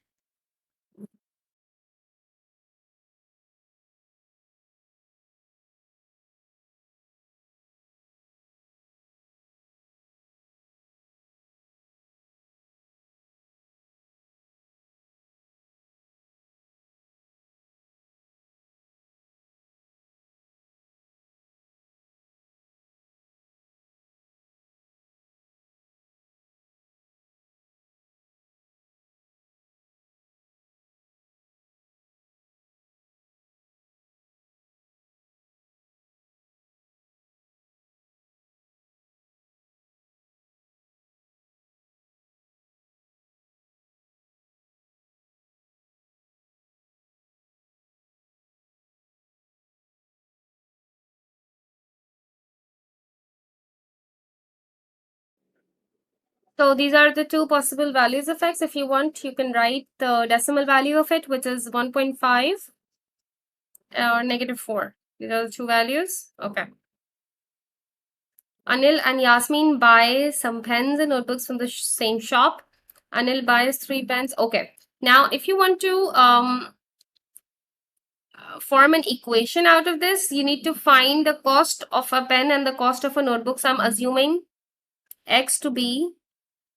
A: So these are the two possible values of x. If you want, you can write the decimal value of it, which is 1.5 or negative 4. These are the two values. Okay. Anil and Yasmin buy some pens and notebooks from the same shop. Anil buys 3 pens. Okay. Now, if you want to form an equation out of this, you need to find the cost of a pen and the cost of a notebook. So I'm assuming x to be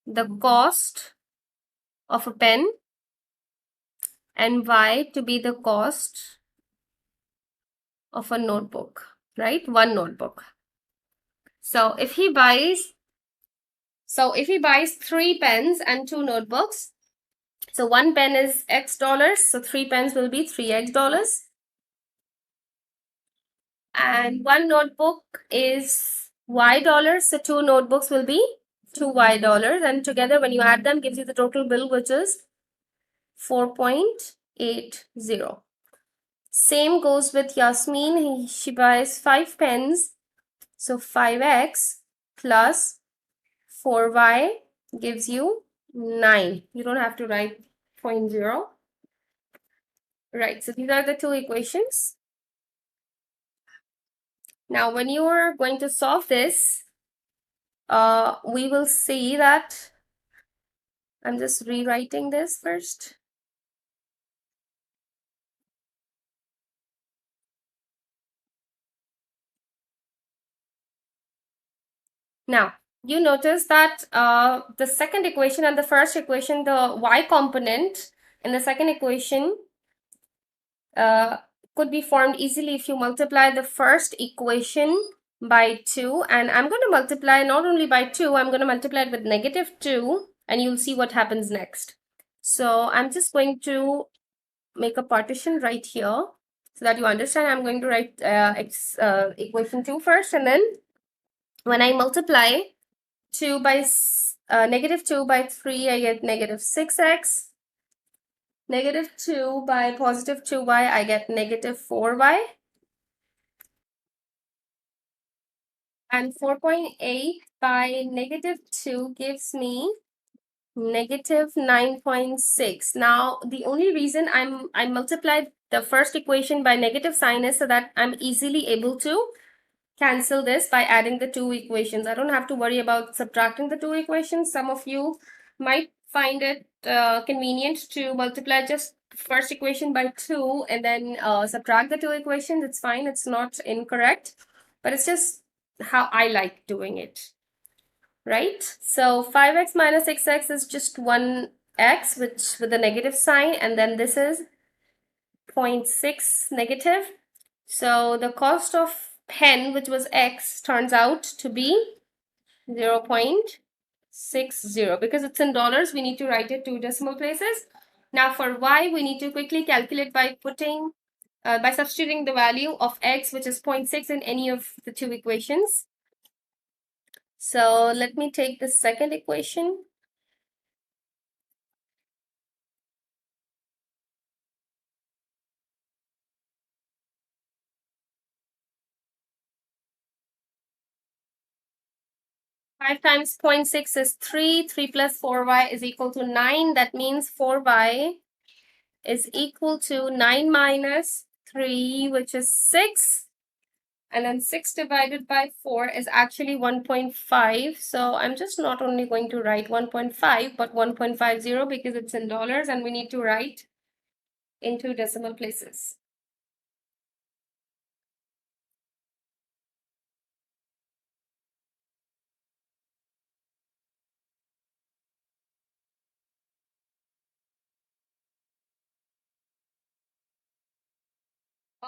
A: the cost of a pen and y to be the cost of a notebook, right? One notebook. So if he buys 3 pens and 2 notebooks, so one pen is x dollars, so 3 pens will be 3x dollars. And one notebook is y dollars, so 2 notebooks will be 2y dollars. And together, when you add them, gives you the total bill, which is 4.80. Same goes with Yasmin. She buys 5 pens, so 5x plus 4y gives you 9. You don't have to write 0.0. Right, so these are the two equations. Now, when you are going to solve this, we will see that I'm just rewriting this first. Now, you notice that the second equation and the first equation, the y component in the second equation could be formed easily if you multiply the first equation by 2. And I'm going to multiply not only by 2, I'm going to multiply it with negative 2, and you'll see what happens next. So I'm just going to make a partition right here so that you understand. I'm going to write equation 2 first, and then when I multiply negative 2 by 3, I get negative 6x. Negative 2 by positive 2y, I get negative 4y. And 4.8 by negative 2 gives me negative 9.6. Now, the only reason I multiplied the first equation by negative sign is so that I'm easily able to cancel this by adding the two equations. I don't have to worry about subtracting the two equations. Some of you might find it convenient to multiply just first equation by 2 and then subtract the two equations, it's fine. It's not incorrect, but it's just how I like doing it, right? So 5x minus 6x is just 1x, which with a negative sign, and then this is 0.6 negative. So the cost of pen, which was x, turns out to be 0.60. Because it's in dollars, we need to write it two decimal places. Now for y, we need to quickly calculate by putting, by substituting the value of x, which is 0.6, in any of the two equations. So let me take the second equation. Five times 0.6 is 3. 3 plus 4y is equal to 9. That means 4y is equal to 9 minus 3, which is 6. And then 6 divided by 4 is actually 1.5. So I'm just not only going to write 1.5, but 1.50 because it's in dollars and we need to write into decimal places.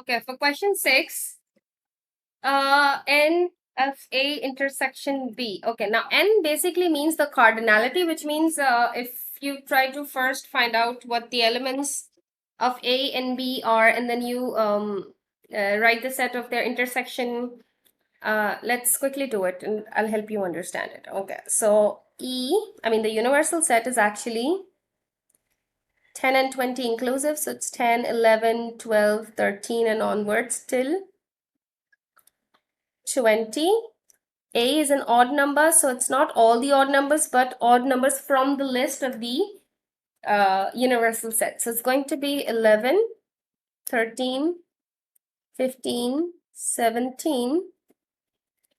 A: Okay, for question 6, N of A intersection B. Okay, now N basically means the cardinality, which means if you try to first find out what the elements of A and B are, and then you write the set of their intersection. Let's quickly do it and I'll help you understand it. Okay, so the universal set is actually 10 and 20 inclusive. So it's 10, 11, 12, 13 and onwards till 20. A is an odd number, so it's not all the odd numbers, but odd numbers from the list of the universal set. So it's going to be 11, 13, 15, 17,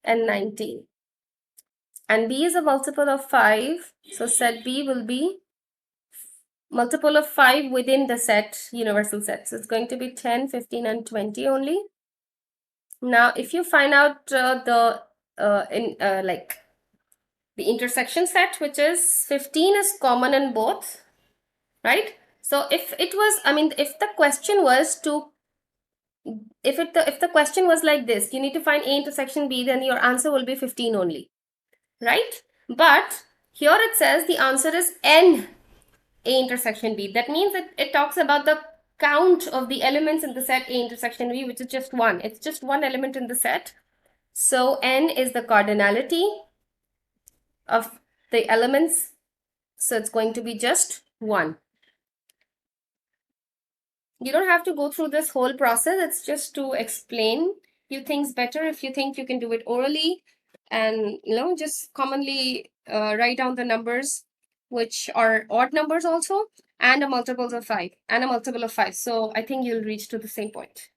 A: and 19. And B is a multiple of 5. So set B will be multiple of 5 within the set, universal set. So it's going to be 10, 15, and 20 only. Now, if you find out the intersection set, which is 15 is common in both, right? So if it was, if the question was to, if the question was like this, you need to find A intersection B, then your answer will be 15 only, right? But here it says the answer is N A intersection B. That means that it talks about the count of the elements in the set A intersection B, which is just one. It's just one element in the set. So N is the cardinality of the elements. So it's going to be just 1. You don't have to go through this whole process. It's just to explain you things better. If you think you can do it orally, and just commonly write down the numbers which are odd numbers also, and a multiples of 5 and a multiple of 5. So I think you'll reach to the same point.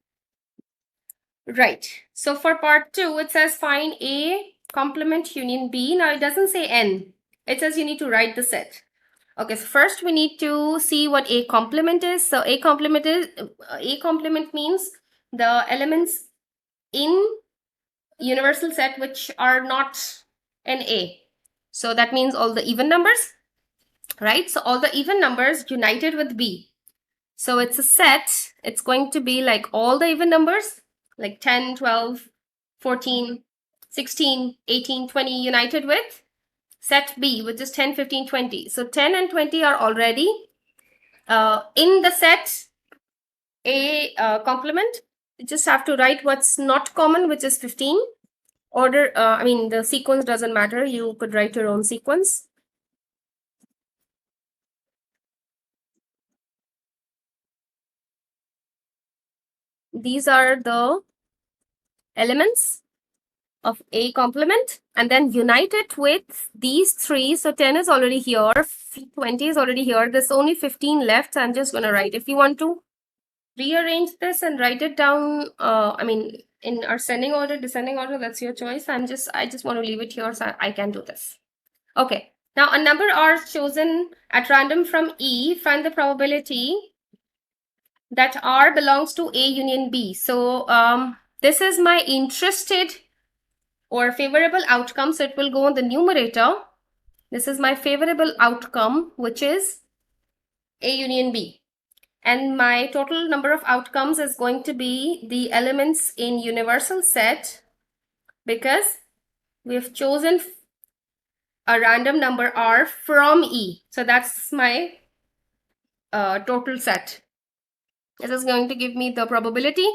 A: Right. So for part 2, it says find A complement union B. Now it doesn't say N. It says you need to write the set. Okay, so first we need to see what A complement is. So A complement means the elements in universal set which are not an A. So that means all the even numbers, right? So all the even numbers united with B. So it's a set. It's going to be like all the even numbers, like 10, 12, 14, 16, 18, 20 united with set B, which is 10, 15, 20. So 10 and 20 are already in the set A complement. You just have to write what's not common, which is 15. Order, the sequence doesn't matter. You could write your own sequence. These are the elements of A complement, and then unite it with these 3. So 10 is already here, 20 is already here. There's only 15 left. So I'm just going to write. If you want to rearrange this and write it down, in ascending order, descending order, that's your choice. I just want to leave it here so I can do this. Okay, Now, a number R chosen at random from E, find the probability that R belongs to A union B. So, this is my interested or favorable outcome. So, it will go on the numerator. This is my favorable outcome, which is A union B. And my total number of outcomes is going to be the elements in universal set, because we have chosen a random number R from E. So that's my total set. This is going to give me the probability.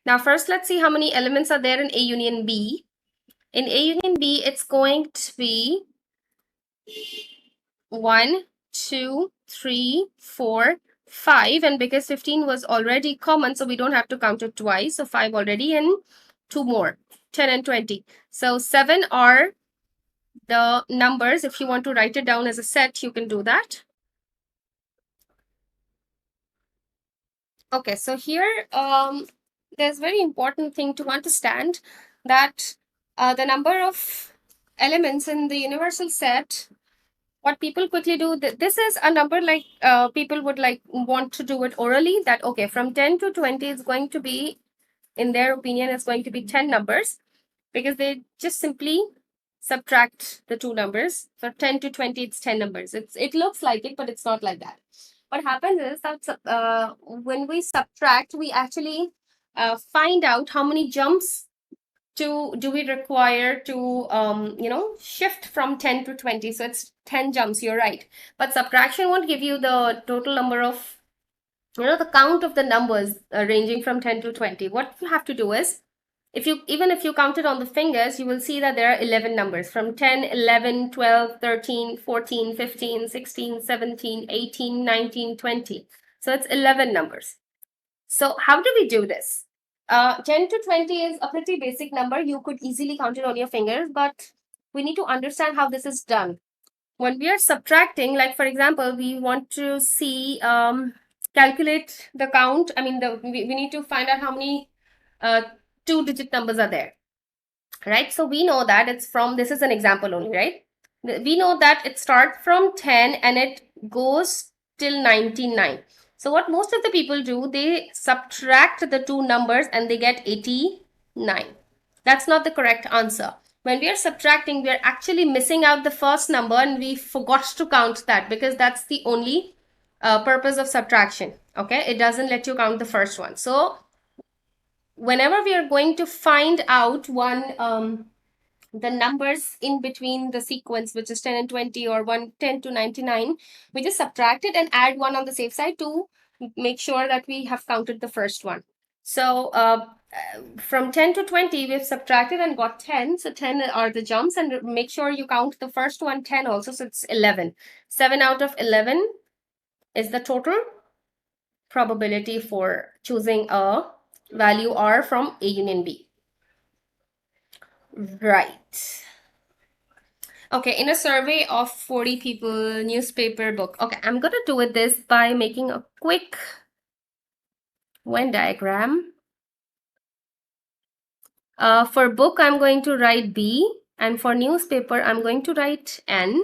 A: Now first let's see how many elements are there in A union B. In A union B, it's going to be 1, 2, 3, 4, 5, and because 15 was already common, so we don't have to count it twice. So 5 already and 2 more, 10 and 20. So 7 are the numbers. If you want to write it down as a set, you can do that. Okay, so here there's very important thing to understand, that the number of elements in the universal set, what people quickly do, this is a number like people would like want to do it orally, that okay, from 10 to 20 is going to be, in their opinion, is going to be 10 numbers, because they just simply subtract the two numbers. So 10 to 20, it's 10 numbers. It looks like it, but it's not like that. What happens is that when we subtract, we actually find out how many jumps do we require to shift from 10 to 20. So it's 10 jumps, you're right. But subtraction won't give you the total number of, the count of the numbers ranging from 10 to 20. What you have to do is, even if you count it on the fingers, you will see that there are 11 numbers, from 10, 11, 12, 13, 14, 15, 16, 17, 18, 19, 20. So it's 11 numbers. So how do we do this? 10 to 20 is a pretty basic number. You could easily count it on your fingers, but we need to understand how this is done. When we are subtracting, like for example, we want to see, calculate the count. I mean, we need to find out how many two-digit numbers are there, right? So we know that it's from, this is an example only, right? We know that it starts from 10 and it goes till 99. So what most of the people do, they subtract the two numbers and they get 89. That's not the correct answer. When we are subtracting, we are actually missing out the first number, and we forgot to count that, because that's the only purpose of subtraction. Okay, it doesn't let you count the first one. So whenever we are going to find out the numbers in between the sequence, which is 10 and 20, or 10 to 99, we just subtract it and add one on the safe side to make sure that we have counted the first one. So from 10 to 20, we've subtracted and got 10. So 10 are the jumps, and make sure you count the first one 10 also. So it's 11. 7 out of 11 is the total probability for choosing a value R from A union B. Right. Okay, in a survey of 40 people, newspaper, book. Okay, I'm going to do it this by making a quick Venn diagram. For book, I'm going to write B, and for newspaper, I'm going to write N.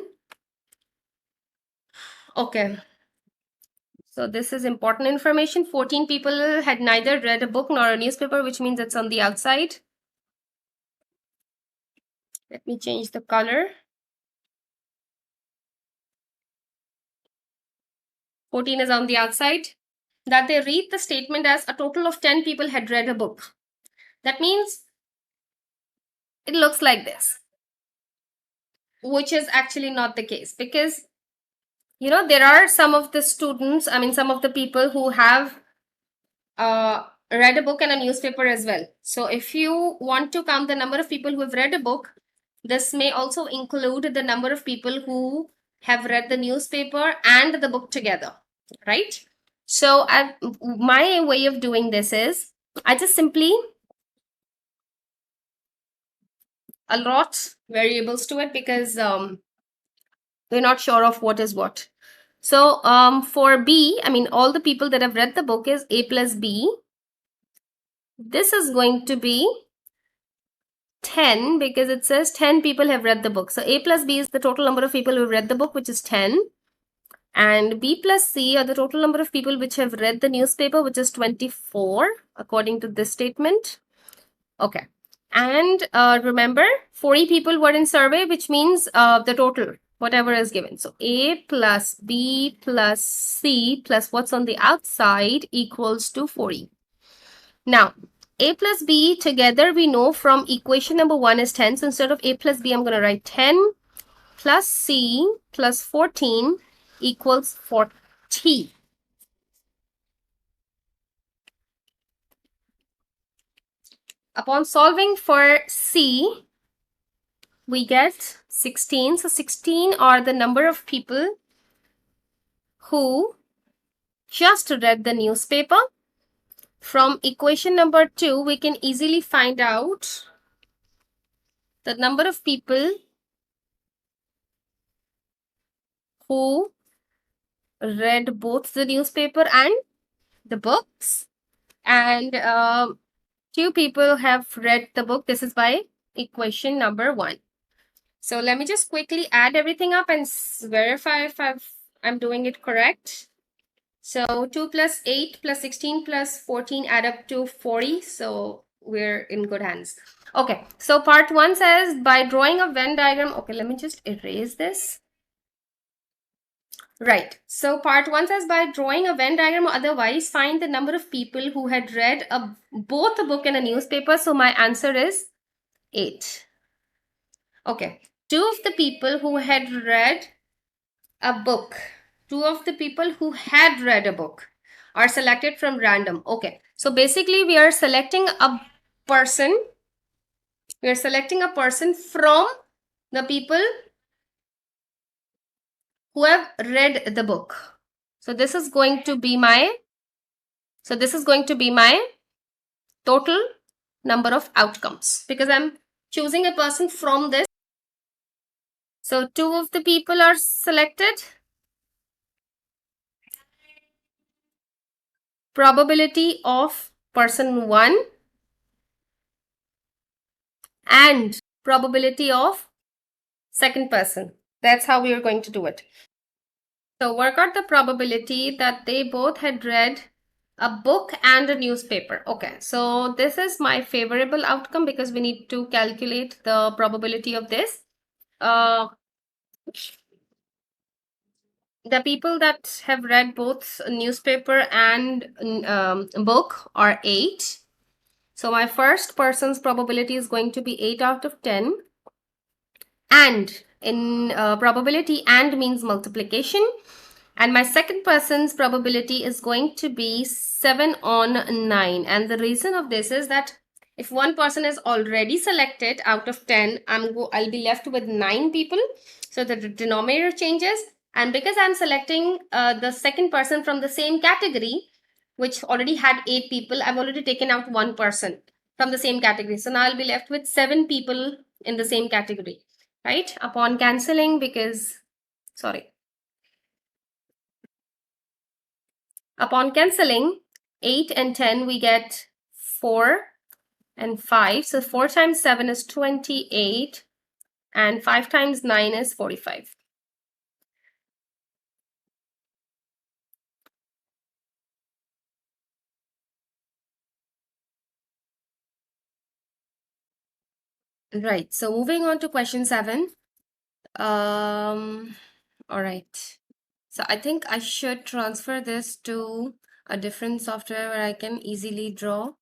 A: Okay. So this is important information. 14 people had neither read a book nor a newspaper, which means it's on the outside. Let me change the color. 14 is on the outside. That they read the statement as a total of 10 people had read a book. That means it looks like this, which is actually not the case, because there are some of the students, I mean some of the people who have read a book and a newspaper as well. So if you want to count the number of people who have read a book, this may also include the number of people who have read the newspaper and the book together, right? So my way of doing this is, I just simply allot variables to it, because we're not sure of what is what. So for B, I mean all the people that have read the book is A plus B. This is going to be 10 because it says 10 people have read the book. So A plus B is the total number of people who have read the book, which is 10. And B plus C are the total number of people which have read the newspaper, which is 24, according to this statement. Okay. And remember, 40 people were in survey, which means the total, whatever is given. So A plus B plus C plus what's on the outside equals to 40. Now, A plus B together we know from equation number 1 is 10. So instead of A plus B, I'm going to write 10 plus C plus 14 equals 40. Upon solving for C, we get 16. So 16 are the number of people who just read the newspaper. From equation number 2, we can easily find out the number of people who read both the newspaper and the books. And 2 people have read the book. This is by equation number 1. So let me just quickly add everything up and verify if I'm doing it correct. So 2 plus 8 plus 16 plus 14 add up to 40. So we're in good hands. Okay, so part 1 says by drawing a Venn diagram. Okay, let me just erase this. Right, so part 1 says by drawing a Venn diagram or otherwise find the number of people who had read both a book and a newspaper. So my answer is 8. Okay, 2 of the people who had read a book, 2 of the people who had read a book are selected from random. Okay, so basically we are selecting a person. We are selecting a person from the people who have read the book. So this is going to be my total number of outcomes because I'm choosing a person from this. So 2 of the people are selected. Probability of person 1 and probability of second person. That's how we are going to do it. So work out the probability that they both had read a book and a newspaper. Okay, so this is my favorable outcome because we need to calculate the probability of this. The people that have read both newspaper and book are 8. So my first person's probability is going to be 8 out of 10. And in probability, and means multiplication. And my second person's probability is going to be 7 on 9. And the reason of this is that if one person is already selected out of 10, I'll be left with 9 people. So the denominator changes. And because I'm selecting the second person from the same category, which already had 8 people, I've already taken out 1 person from the same category. So now I'll be left with 7 people in the same category, right? Upon cancelling, upon cancelling 8 and 10, we get 4 and 5. So 4 times 7 is 28 and 5 times 9 is 45. Right, so moving on to question 7. All right. So I think I should transfer this to a different software where I can easily draw.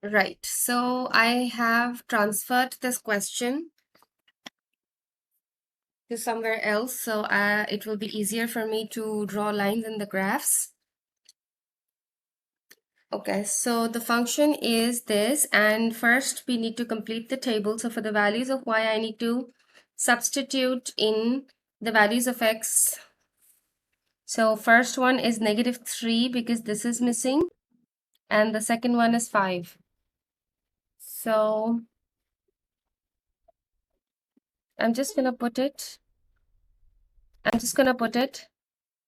A: Right, so I have transferred this question to somewhere else, so it will be easier for me to draw lines in the graphs. Okay, so the function is this, and first we need to complete the table. So for the values of y, I need to substitute in the values of x. So first one is -3 because this is missing, and the second one is 5. So I'm just gonna put it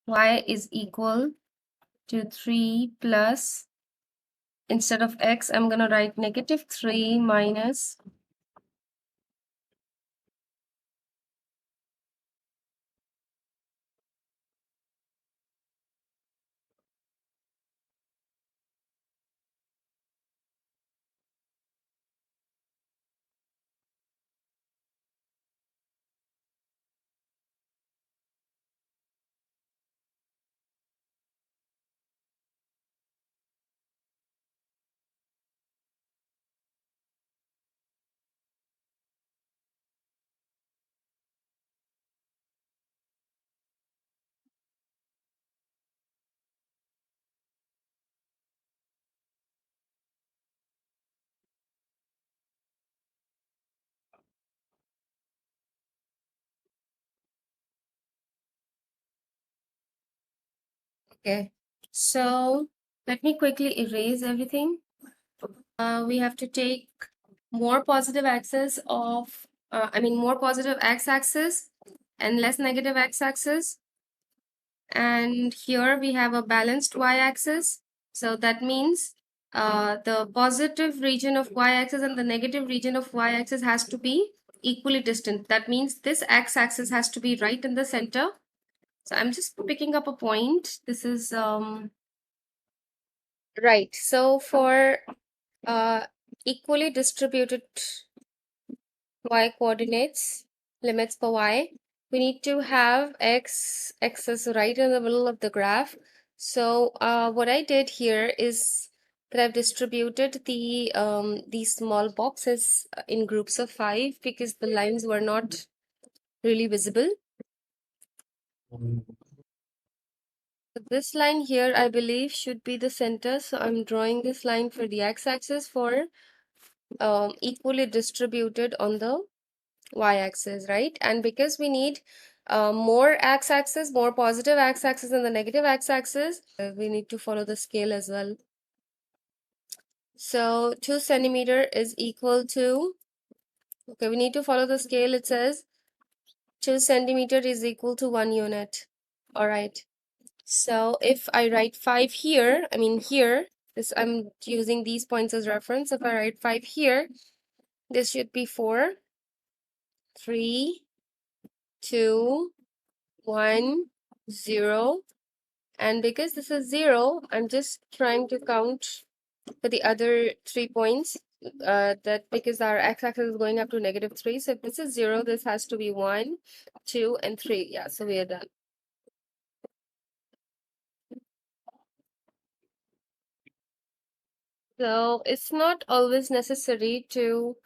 A: y is equal to 3 plus instead of x, I'm going to write -3 minus Okay, so let me quickly erase everything. We have to take more positive axis of, more positive x-axis and less negative x-axis. And here we have a balanced y-axis. So that means the positive region of y-axis and the negative region of y-axis has to be equally distant. That means this x-axis has to be right in the center. So I'm just picking up a point. This is right. So for equally distributed y coordinates, limits for y, we need to have x axis right in the middle of the graph. So what I did here is that I've distributed these small boxes in groups of 5 because the lines were not really visible. This line here, I believe, should be the center. So I'm drawing this line for the x-axis for equally distributed on the y-axis, right? And because we need more x-axis, more positive x-axis than the negative x-axis, we need to follow the scale as well. So 2 centimeter is equal to, okay, we need to follow the scale. It says 2 centimeter is equal to 1 unit. All right. So if I write 5 here, here, this I'm using these points as reference. If I write 5 here, this should be 4, 3, 2, 1, 0. And because this is 0, I'm just trying to count for the other 3 points. That because our x-axis is going up to -3. So if this is 0, this has to be 1, 2, and 3. Yeah, so we are done. So it's not always necessary to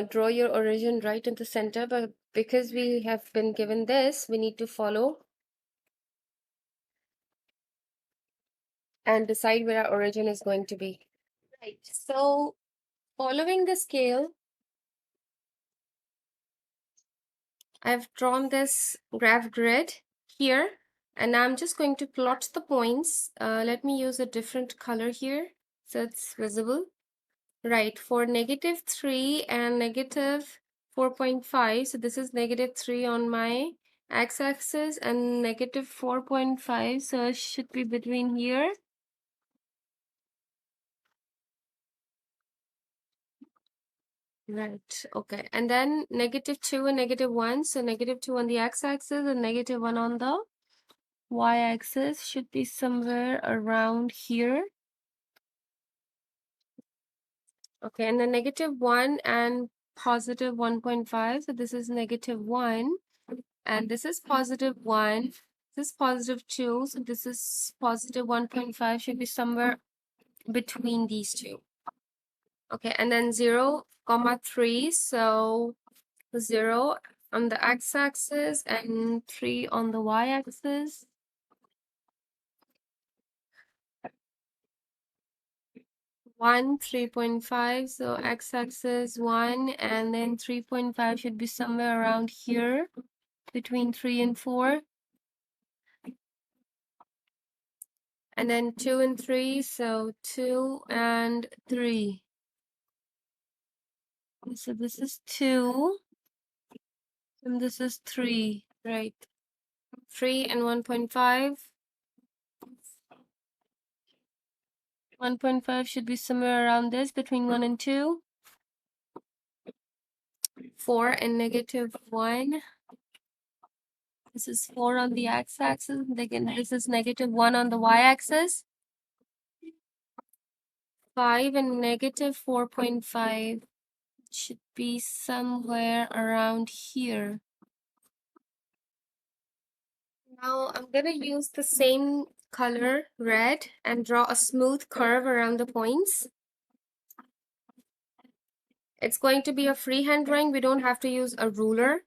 A: draw your origin right in the center, but because we have been given this, we need to follow and decide where our origin is going to be. Right. So following the scale, I've drawn this graph grid here, and I'm just going to plot the points. Let me use a different color here so it's visible. Right, for -3 and -4.5, so this is -3 on my x-axis and -4.5, so it should be between here. Right, okay, and then -2 and -1, so -2 on the x-axis and -1 on the y-axis should be somewhere around here. Okay, and then -1 and positive 1.5, so this is -1. And this is +1, this is +2, so this is positive 1.5, should be somewhere between these two. Okay, and then 0, 3, so 0 on the x-axis and 3 on the y-axis. One, 3.5, so x-axis 1, and then 3.5 should be somewhere around here between 3 and 4. And then 2 and 3, so 2 and 3. So this is 2, and this is 3, right? 3 and 1.5. 1.5 should be somewhere around this, between 1 and 2. 4 and negative 1. This is 4 on the x-axis. Again, this is negative 1 on the y-axis. 5 and negative 4.5 should be somewhere around here. Now I'm going to use the same color, red, and draw a smooth curve around the points. It's going to be a freehand drawing. We don't have to use a ruler.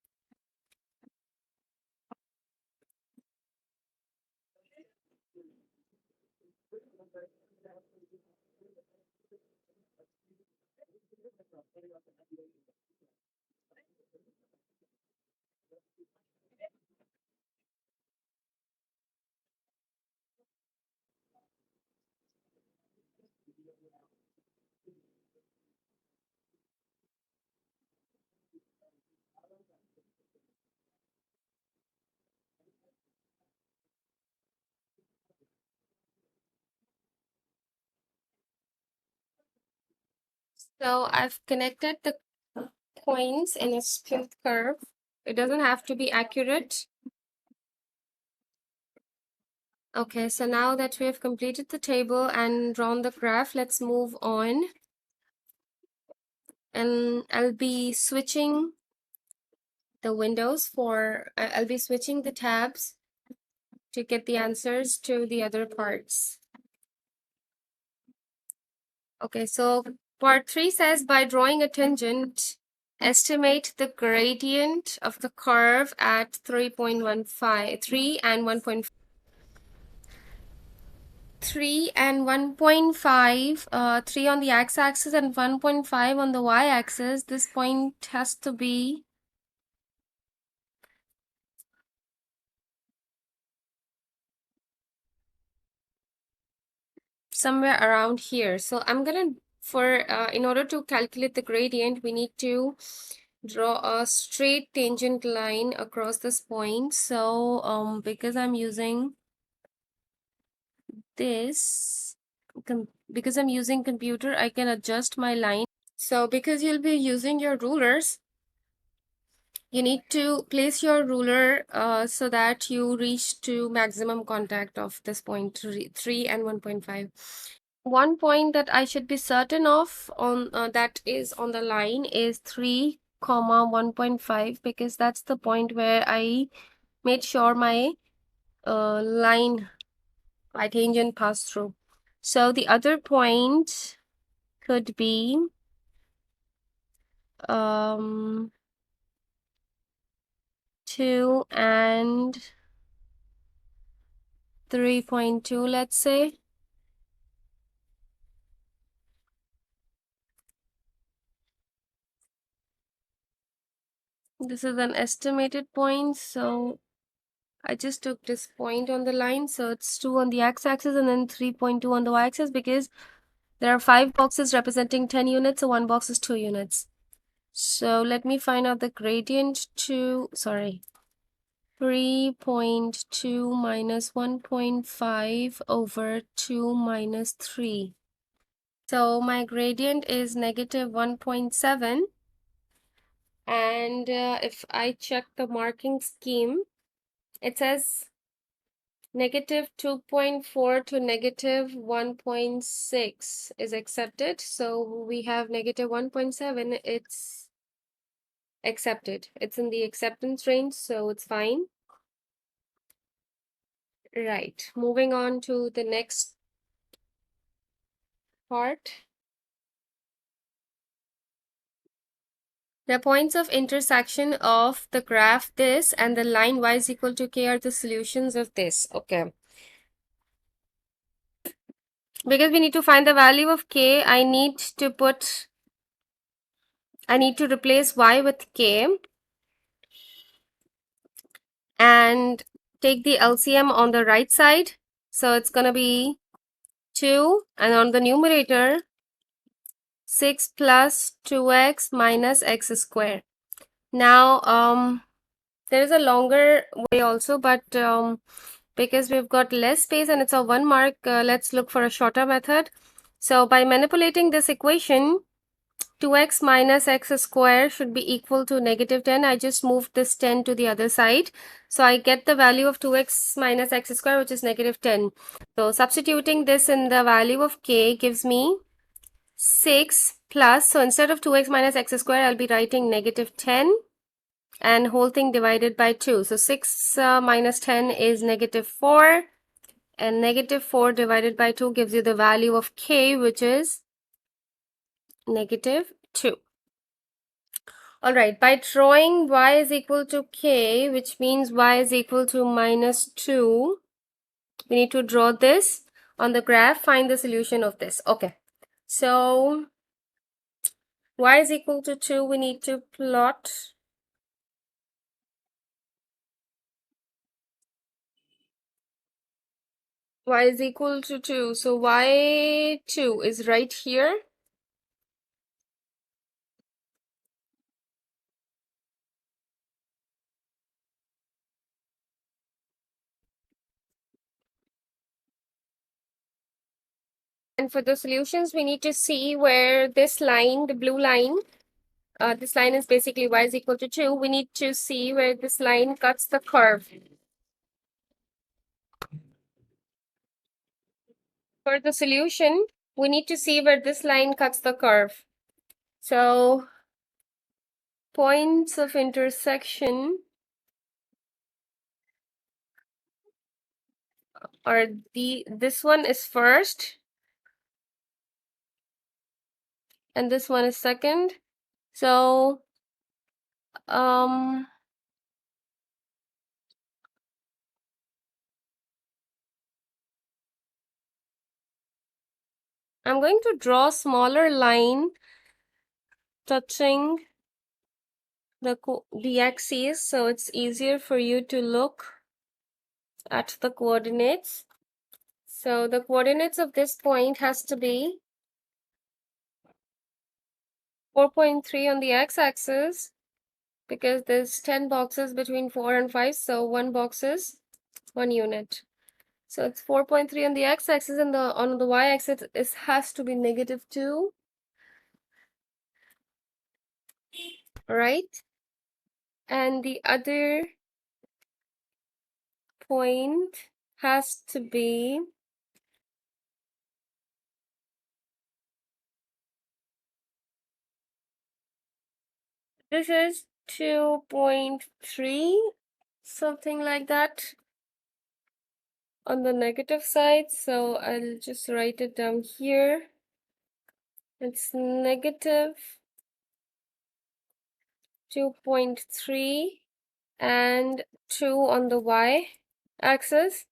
A: So I've connected the points in a smooth curve. It doesn't have to be accurate. Okay, so now that we have completed the table and drawn the graph, let's move on. And I'll be switching the windows for, I'll be switching the tabs to get the answers to the other parts. Okay, so part 3 says by drawing a tangent, estimate the gradient of the curve at 3.15, 3 and 1.5. 3 and 1.5, 3 on the x-axis and 1.5 on the y-axis. This point has to be somewhere around here. So I'm gonna, in order to calculate the gradient, we need to draw a straight tangent line across this point. So because I'm using this, because I'm using computer, I can adjust my line. So because you'll be using your rulers, you need to place your ruler so that you reach to maximum contact of this point 3 and 1.5. One point that I should be certain of on that is on the line is 3 comma 1.5, because that's the point where I made sure my line, my tangent passed through. So the other point could be 2 and 3.2, let's say. This is an estimated point, so I just took this point on the line. So it's 2 on the x-axis and then 3.2 on the y-axis, because there are 5 boxes representing 10 units, so one box is 2 units. So let me find out the gradient to, 3.2 minus 1.5 over 2 minus 3. So my gradient is negative 1.7. And if I check the marking scheme, it says negative 2.4 to negative 1.6 is accepted. So we have negative 1.7. It's accepted. It's in the acceptance range, so it's fine. Right. Moving on to the next part. The points of intersection of the graph this and the line y is equal to k are the solutions of this. Okay. Because we need to find the value of k, I need to replace y with k and take the LCM on the right side. So it's going to be 2, and on the numerator 6 plus 2x minus x square. Now there's a longer way also, but because we've got less space and it's a 1 mark, let's look for a shorter method. So by manipulating this equation, 2x minus x square should be equal to negative 10. I just moved this 10 to the other side. So I get the value of 2x minus x square, which is negative 10. So substituting this in the value of k gives me 6 plus, so instead of 2x minus x square, I'll be writing negative 10 and whole thing divided by 2. So 6 minus 10 is negative 4, and negative 4 divided by 2 gives you the value of k, which is negative 2. Alright, by drawing y is equal to k, which means y is equal to minus 2, we need to draw this on the graph, find the solution of this. Okay, so y is equal to 2, we need to plot y is equal to 2. So y2 is right here. And for the solutions, we need to see where this line, the blue line, this line is basically y is equal to 2. We need to see where this line cuts the curve. For the solution, we need to see where this line cuts the curve. So points of intersection are this one is first and this one is second. So I'm going to draw a smaller line touching the axes, so it's easier for you to look at the coordinates. So the coordinates of this point has to be 4.3 on the x-axis, because there's 10 boxes between 4 and 5, so one box is 1 unit. So it's 4.3 on the x-axis, and on the y-axis it has to be negative 2. Right? And the other point has to be this is 2.3, something like that, on the negative side. So I'll just write it down here. It's negative 2.3 and 2 on the y-axis.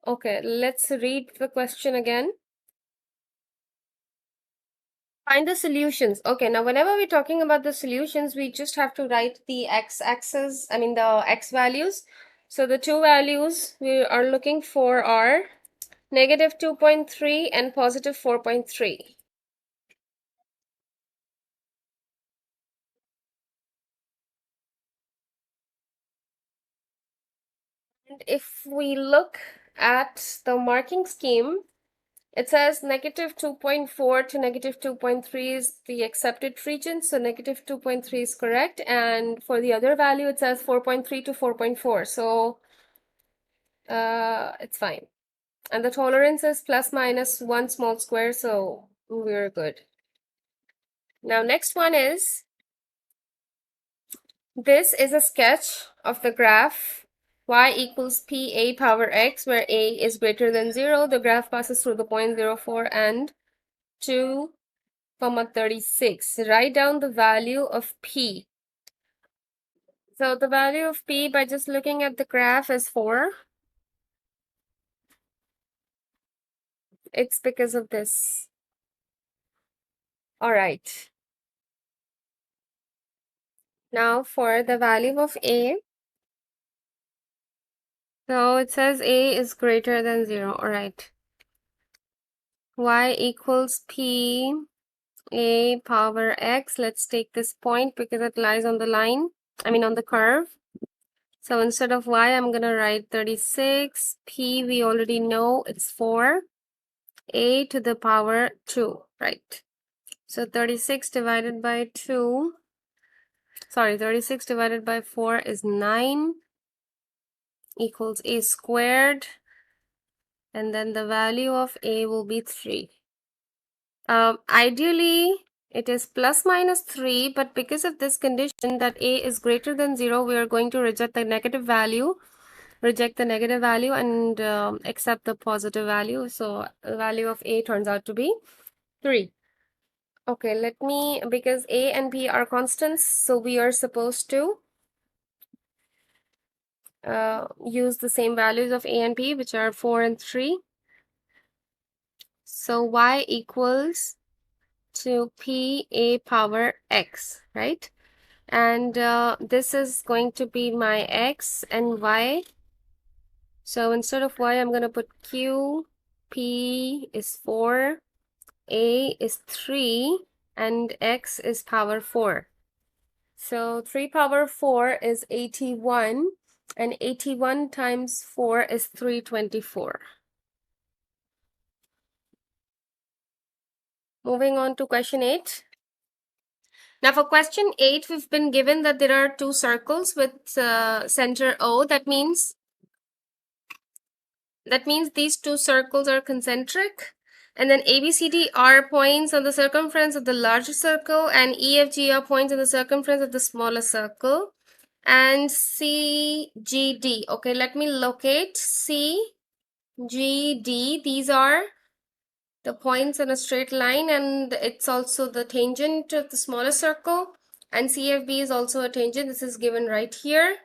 A: Okay, let's read the question again. Find the solutions. Okay, now whenever we're talking about the solutions, we just have to write the x-axis, the x values. So the two values we are looking for are negative 2.3 and positive 4.3. And if we look at the marking scheme, it says negative 2.4 to negative 2.3 is the accepted region, so negative 2.3 is correct. And for the other value, it says 4.3 to 4.4, so it's fine. And the tolerance is plus minus 1 small square, so we're good. Now, next one is, this is a sketch of the graph y equals pa power x, where a is greater than 0. The graph passes through the point 0,4 and 2, 36. Write down the value of p. So the value of p, by just looking at the graph, is 4. It's because of this. All right. Now for the value of a. So it says a is greater than 0. All right. Y equals p a power x. Let's take this point because it lies on the line, on the curve. So instead of y, I'm going to write 36. P, we already know it's 4. A to the power 2, right? So 36 divided by 2, sorry, 36 divided by 4 is 9 equals a squared. And then the value of a will be 3. Ideally, it is plus minus 3, but because of this condition that a is greater than 0, we are going to reject the negative value and accept the positive value. So the value of a turns out to be 3. Okay, let me, because a and b are constants, so we are supposed to use the same values of a and b, which are 4 and 3. So y equals to p a power x, right? And this is going to be my x and y. So instead of y, I'm going to put q. P is 4, a is 3, and x is power 4. So 3 power 4 is 81, and 81 times 4 is 324. Moving on to question 8. Now for question 8, we've been given that there are two circles with center O. That means these two circles are concentric. And then ABCD are points on the circumference of the larger circle, and EFG are points on the circumference of the smaller circle. And CGD. Okay, let me locate CGD. These are the points in a straight line, and it's also the tangent of the smaller circle. And CFB is also a tangent. This is given right here.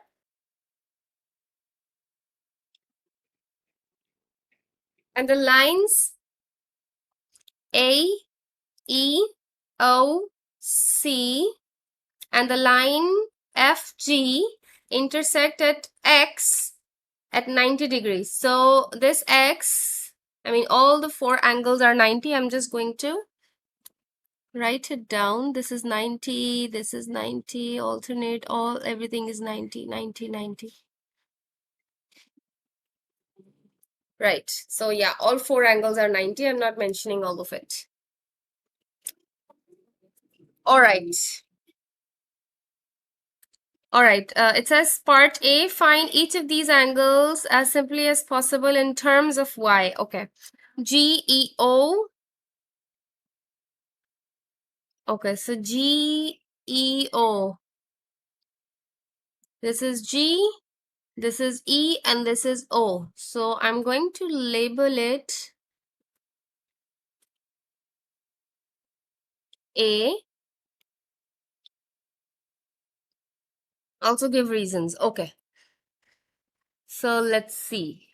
A: And the lines A, E, O, C, and the line FG intersect at X at 90 degrees. So this X, all the four angles are 90. I'm just going to write it down. This is 90, this is 90, alternate, everything is 90, 90, 90. Right. So yeah, all four angles are 90. I'm not mentioning all of it. All right. All right. It says part A, find each of these angles as simply as possible in terms of y. Okay. GEO. Okay, so GEO. This is G, this is E, and this is O. So I'm going to label it A. Also give reasons. Okay. So let's see.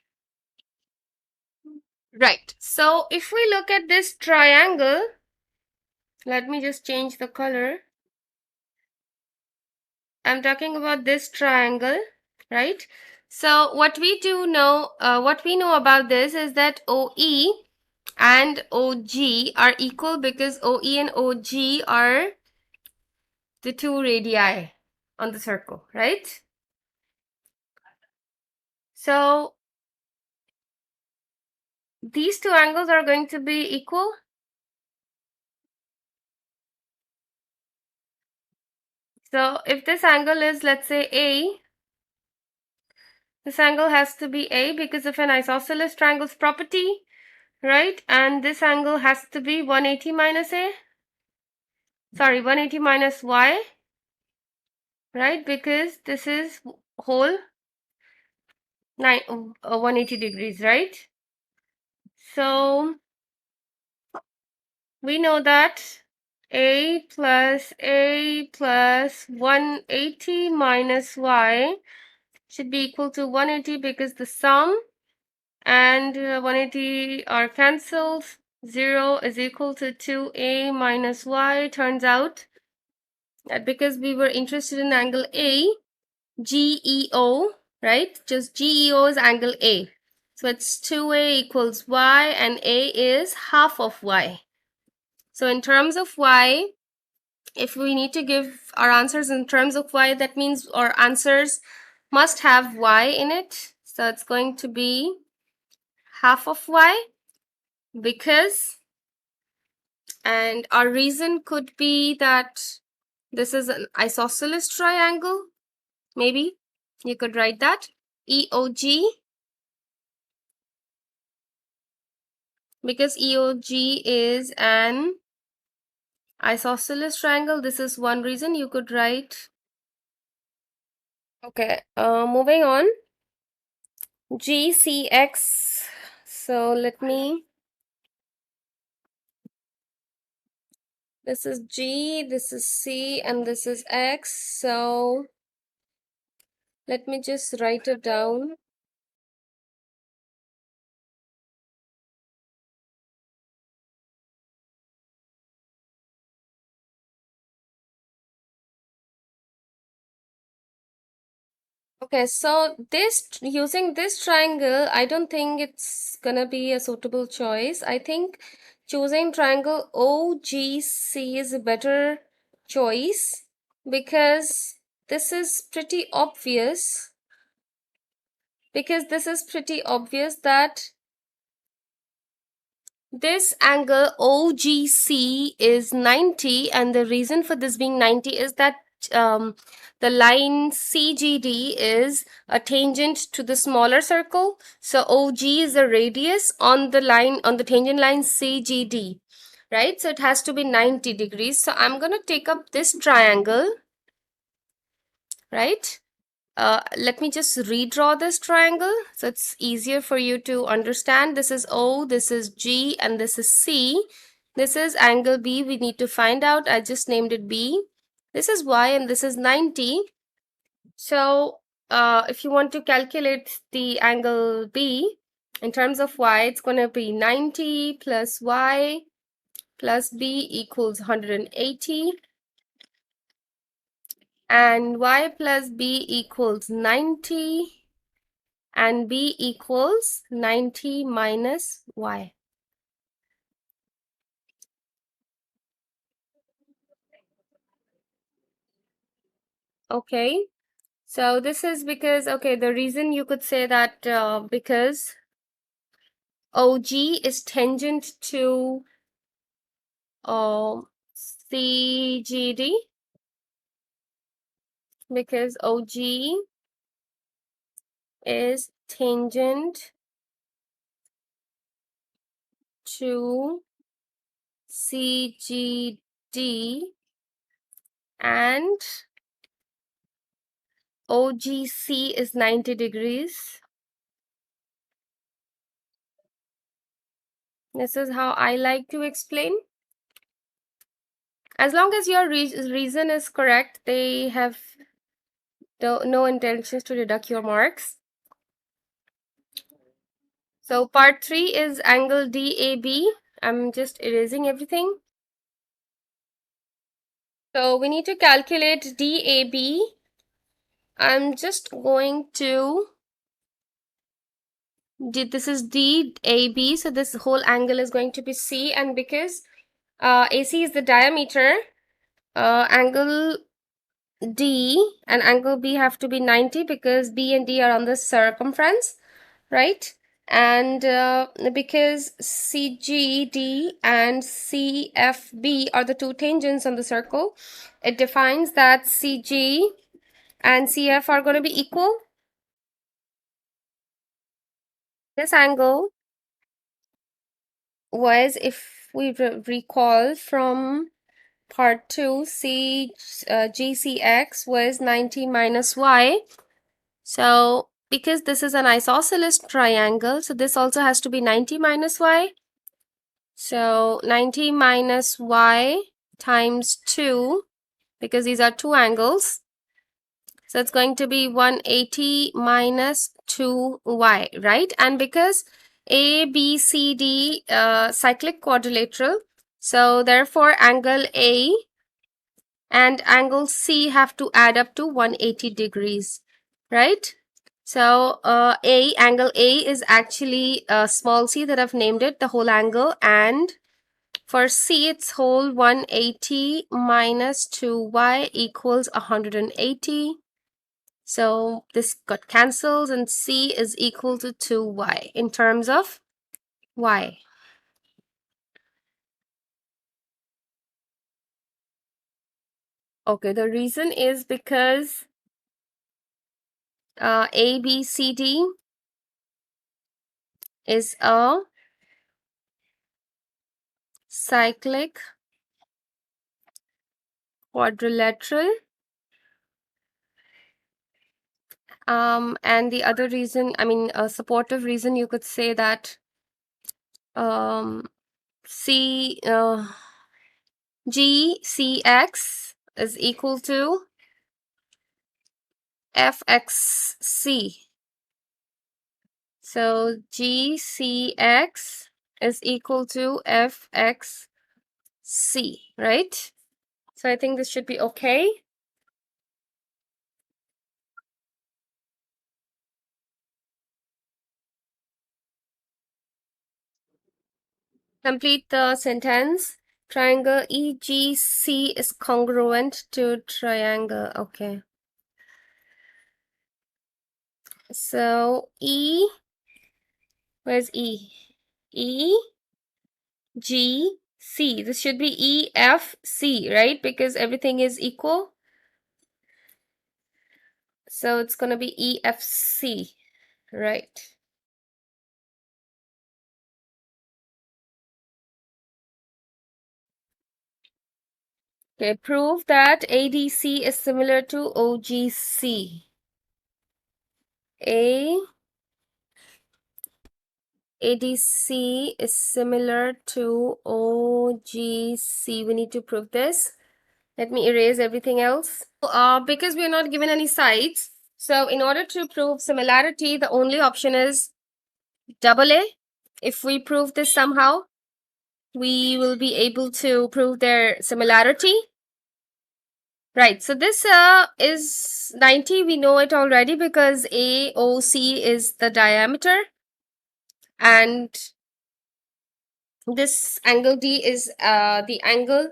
A: Right. So if we look at this triangle, let me just change the color. I'm talking about this triangle, right? So what we know about this is that OE and OG are equal because OE and OG are the two radii on the circle, right? So these two angles are going to be equal. So if this angle is, let's say, A, this angle has to be A because of an isosceles triangle's property, right? And this angle has to be 180 minus A. Sorry, 180 minus Y, right? Because this is whole 180 degrees, right? So we know that A plus 180 minus Y should be equal to 180 because the sum and 180 are cancelled. 0 is equal to 2A minus Y. Turns out that because we were interested in angle A, GEO, right? Just GEO is angle A. So it's 2A equals Y, and A is half of Y. So in terms of Y, if we need to give our answers in terms of Y, that means our answers must have y in it. So it's going to be half of y, because, and our reason could be that this is an isosceles triangle. Maybe you could write that EOG, because EOG is an isosceles triangle. This is one reason you could write. Okay, moving on. GCX. So let me, this is G, this is C, and this is X. So let me just write it down. Okay, so this, using this triangle, I don't think it's gonna be a suitable choice. I think choosing triangle OGC is a better choice, because this is pretty obvious. That this angle OGC is 90, and the reason for this being 90 is that the line CGD is a tangent to the smaller circle. So OG is a radius on the line, on the tangent line CGD, right? So it has to be 90 degrees. So I'm going to take up this triangle, right? Let me just redraw this triangle so it's easier for you to understand. This is O, this is G, and this is C. This is angle B we need to find out. I just named it B. This is Y, and this is 90. So if you want to calculate the angle B in terms of Y, it's going to be 90 plus Y plus B equals 180. And Y plus B equals 90. And B equals 90 minus Y. Okay, so this is because, okay, the reason you could say that because OG is tangent to CGD, because OG is tangent to CGD, and OGC is 90 degrees. This is how I like to explain. As long as your reason is correct, they have no intentions to deduct your marks. So part 3 is angle DAB. I'm just erasing everything. So we need to calculate DAB. I'm just going to, this is DAB, so this whole angle is going to be C, and because AC is the diameter, angle D and angle B have to be 90, because B and D are on the circumference, right? And because CGD and CFB are the two tangents on the circle, it defines that CG and CF are going to be equal. This angle was, if we recall from part 2, GCX was 90 minus Y. So because this is an isosceles triangle, so this also has to be 90 minus Y. So 90 minus Y times 2, because these are two angles. So it's going to be 180 minus 2Y, right? And because A, B, C, D, cyclic quadrilateral, so therefore angle A and angle C have to add up to 180 degrees, right? So angle A is actually small c that I've named it, the whole angle, and for C it's whole 180 minus 2y equals 180. So this got cancelled and C is equal to 2y in terms of y. Okay, the reason is because A, B, C, D is a cyclic quadrilateral. And the other reason, I mean, a supportive reason, you could say that C GCX is equal to FXC. So GCX is equal to FXC, right? So I think this should be okay. Complete the sentence. Triangle EGC is congruent to triangle. Okay. So where's E? EGC. This should be EFC, right? Because everything is equal. So it's going to be EFC, right? Okay, prove that ADC is similar to OGC. ADC is similar to OGC. We need to prove this. Let me erase everything else. Because we are not given any sides, so in order to prove similarity, the only option is double A. If we prove this somehow, we will be able to prove their similarity. Right, so this is 90. We know it already because AOC is the diameter and this angle D is the angle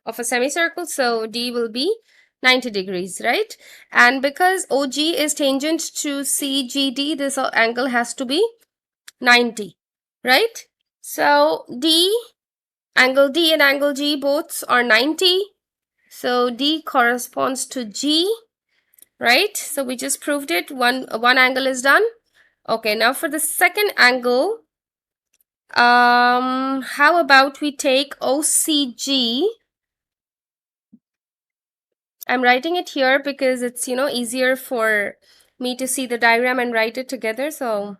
A: of a semicircle, so D will be 90 degrees, right? And because OG is tangent to CGD, this angle has to be 90, right? So angle D and angle G both are 90. So D corresponds to G, right? So we just proved it. One angle is done. Okay, now for the second angle, how about we take OCG? I'm writing it here because it's, easier for me to see the diagram and write it together. So,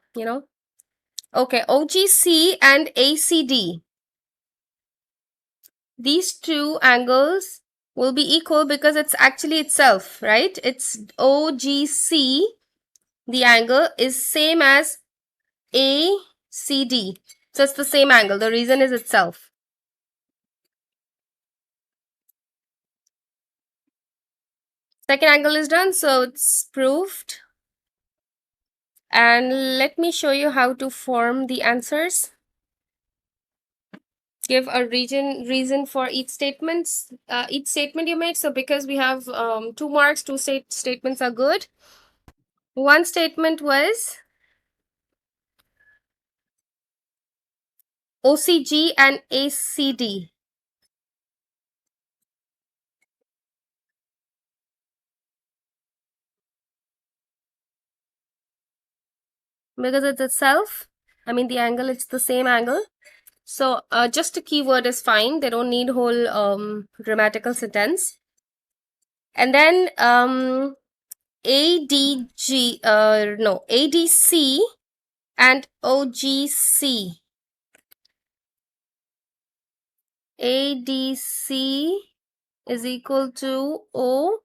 A: okay, OGC and ACD. These two angles will be equal because it's actually itself, right? It's OGC, the angle is same as ACD. So it's the same angle. The reason is itself. Second angle is done, so it's proved. And let me show you how to form the answers. Give a reason for each statement you made. So because we have 2 marks, two statements are good. One statement was OCG and ACD. Because it's itself, I mean the angle, it's the same angle. So just a keyword is fine. They don't need whole grammatical sentence. And then ADC and OGC. ADC is equal to OGC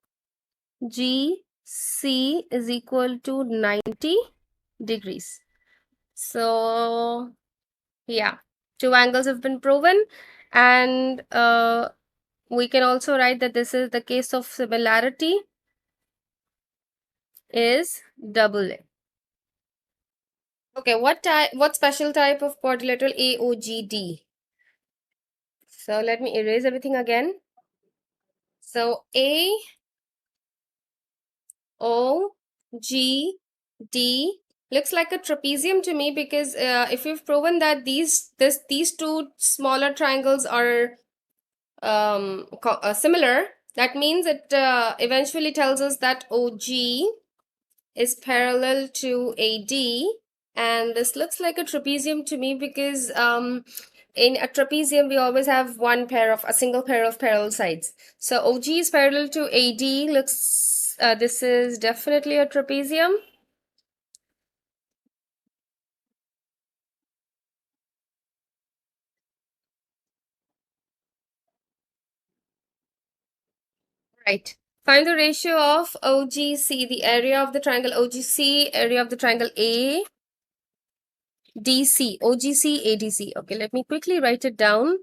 A: is equal to 90 degrees. So yeah, two angles have been proven, and we can also write that this is the case of similarity is double A. Okay, what special type of quadrilateral AOGD? So let me erase everything again. So AOGD G, D looks like a trapezium to me because if we've proven that these two smaller triangles are similar, that means it eventually tells us that OG is parallel to AD, and this looks like a trapezium to me because in a trapezium we always have a single pair of parallel sides. So OG is parallel to AD. Looks this is definitely a trapezium. Right. Find the ratio of OGC, the area of the triangle OGC, area of the triangle ADC, OGC, ADC. Okay, let me quickly write it down.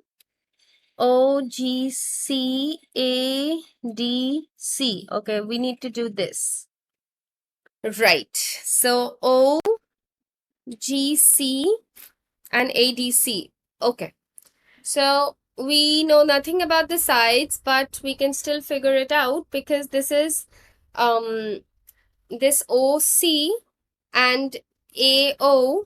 A: OGC, ADC. Okay, we need to do this. Right. So OGC and ADC. Okay. So we know nothing about the sides, but we can still figure it out because this is this OC and AO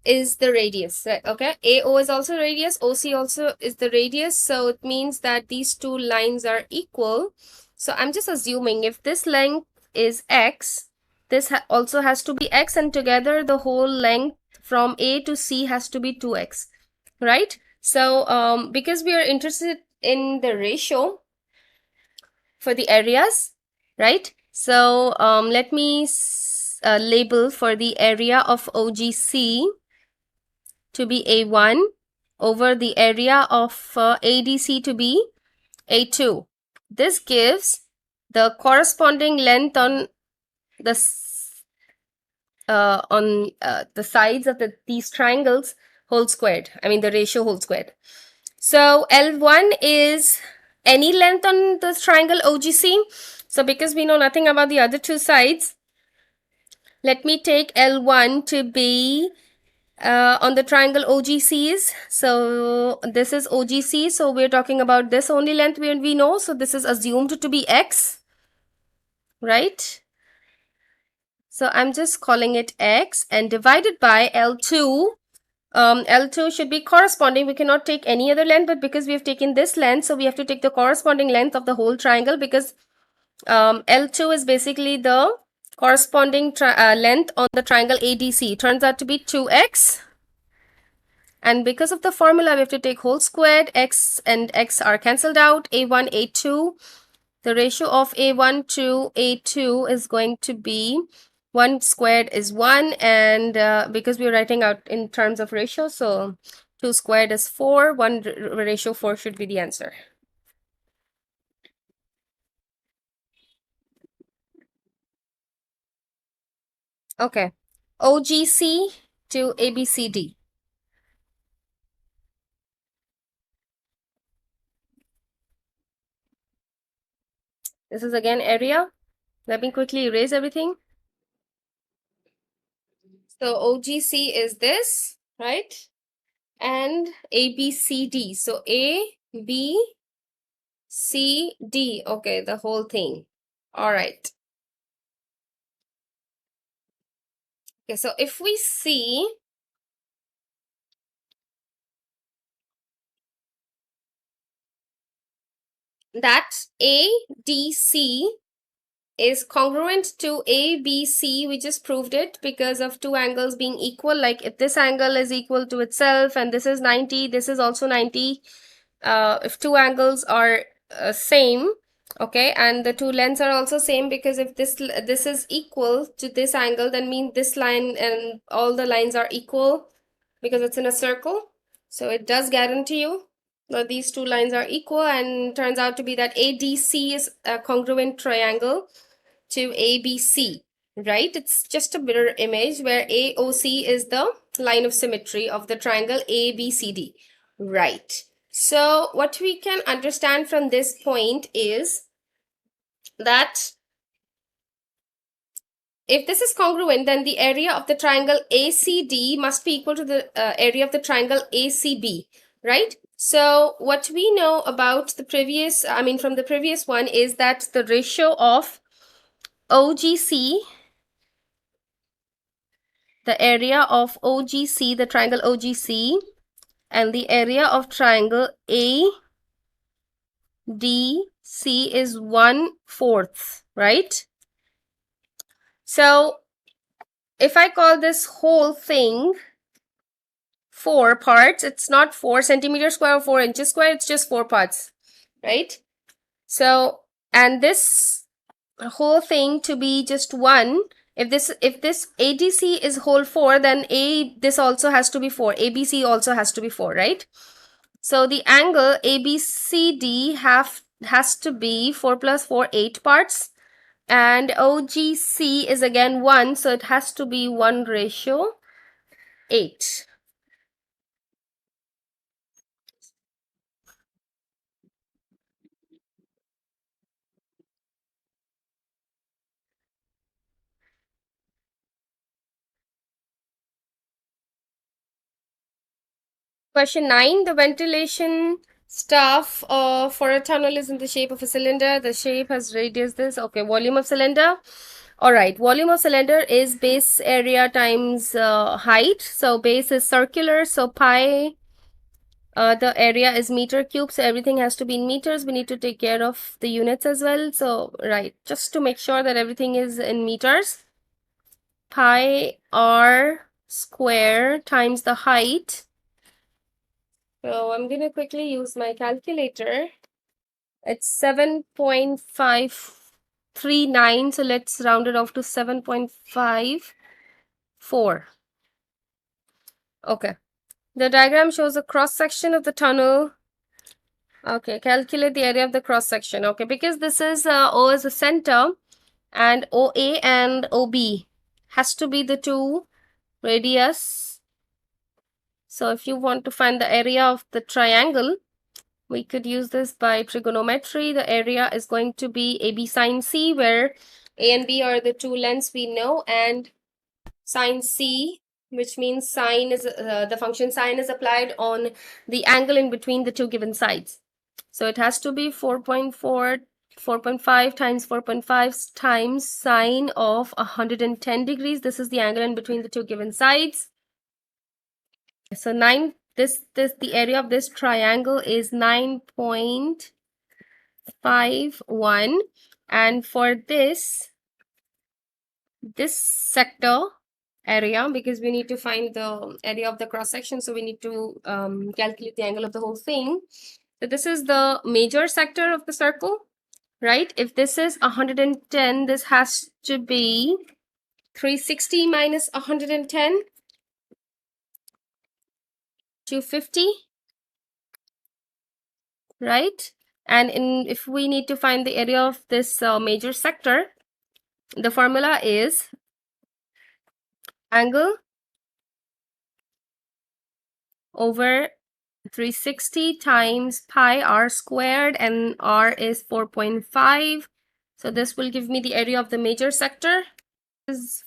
A: is the radius, right? Okay, AO is also radius, OC also is the radius, so it means that these two lines are equal. So I'm just assuming if this length is x, this also has to be x, and together the whole length from A to C has to be 2x, right? So because we are interested in the ratio for the areas, right? So let me label for the area of OGC to be A1 over the area of ADC to be A2. This gives the corresponding length on the sides of these triangles whole squared. I mean the ratio whole squared. So L1 is any length on this triangle OGC. So because we know nothing about the other two sides, let me take L1 to be on the triangle OGCs. So this is OGC. So we're talking about this only length we know. So this is assumed to be X, right? So I'm just calling it X and divided by L2. L2 should be corresponding. We cannot take any other length, but because we have taken this length, so we have to take the corresponding length of the whole triangle because L2 is basically the corresponding length on the triangle ADC. Turns out to be 2x. And because of the formula, we have to take whole squared. X and x are cancelled out. A1, A2. The ratio of A1 to A2 is going to be 1 squared is 1. And because we're writing out in terms of ratio, so 2 squared is 4. 1 ratio 4 should be the answer. Okay. OGC to ABCD. This is again area. Let me quickly erase everything. So OGC is this, right? And ABCD. So A, B, C, D. Okay, the whole thing. All right. Okay, so if we see that ADC is congruent to ABC, we just proved it because of two angles being equal. Like if this angle is equal to itself and this is 90, this is also 90. If two angles are same, okay, and the two lengths are also same, because if this is equal to this angle, then means this line and all the lines are equal because it's in a circle. So it does guarantee you that these two lines are equal, and turns out to be that ADC is a congruent triangle to ABC, right? It's just a mirror image where AOC is the line of symmetry of the triangle ABCD, right? So what we can understand from this point is that if this is congruent, then the area of the triangle ACD must be equal to the area of the triangle ACB, right? So what we know about the previous, from the previous one, is that the ratio of OGC, the area of OGC, the triangle OGC, and the area of triangle ADC is 1/4, right? So if I call this whole thing 4 parts, it's not 4 centimeters square or 4 inches square, it's just 4 parts, right? So, and this whole thing to be just 1, if this ADC is whole 4, then this also has to be 4, ABC also has to be 4, right? So the angle ABCD has to be 4 plus 4, 8 parts, and OGC is again 1, so it has to be 1:8. Question 9, the ventilation staff for a tunnel is in the shape of a cylinder. The shape has radius this. Okay, volume of cylinder. All right, volume of cylinder is base area times height. So base is circular, so pi, the area is meter cube, so everything has to be in meters. We need to take care of the units as well. So, right, just to make sure that everything is in meters, pi r square times the height. So I'm going to quickly use my calculator. It's 7.539. So let's round it off to 7.54. Okay. The diagram shows a cross section of the tunnel. Okay, calculate the area of the cross section. Okay, because this is O is a center, and OA and OB has to be the two radius. So if you want to find the area of the triangle, we could use this by trigonometry. The area is going to be AB sine C, where A and B are the two lengths we know, and sine C, which means sine is the function sine is applied on the angle in between the two given sides. So it has to be 4.5 times 4.5 times sine of 110 degrees. This is the angle in between the two given sides. So the area of this triangle is 9.51, and for this sector area, because we need to find the area of the cross section, so we need to calculate the angle of the whole thing. So this is the major sector of the circle, right? If this is 110, this has to be 360 minus 110, 250, right? And if we need to find the area of this major sector, the formula is angle over 360 times pi r squared, and r is 4.5. So this will give me the area of the major sector. This is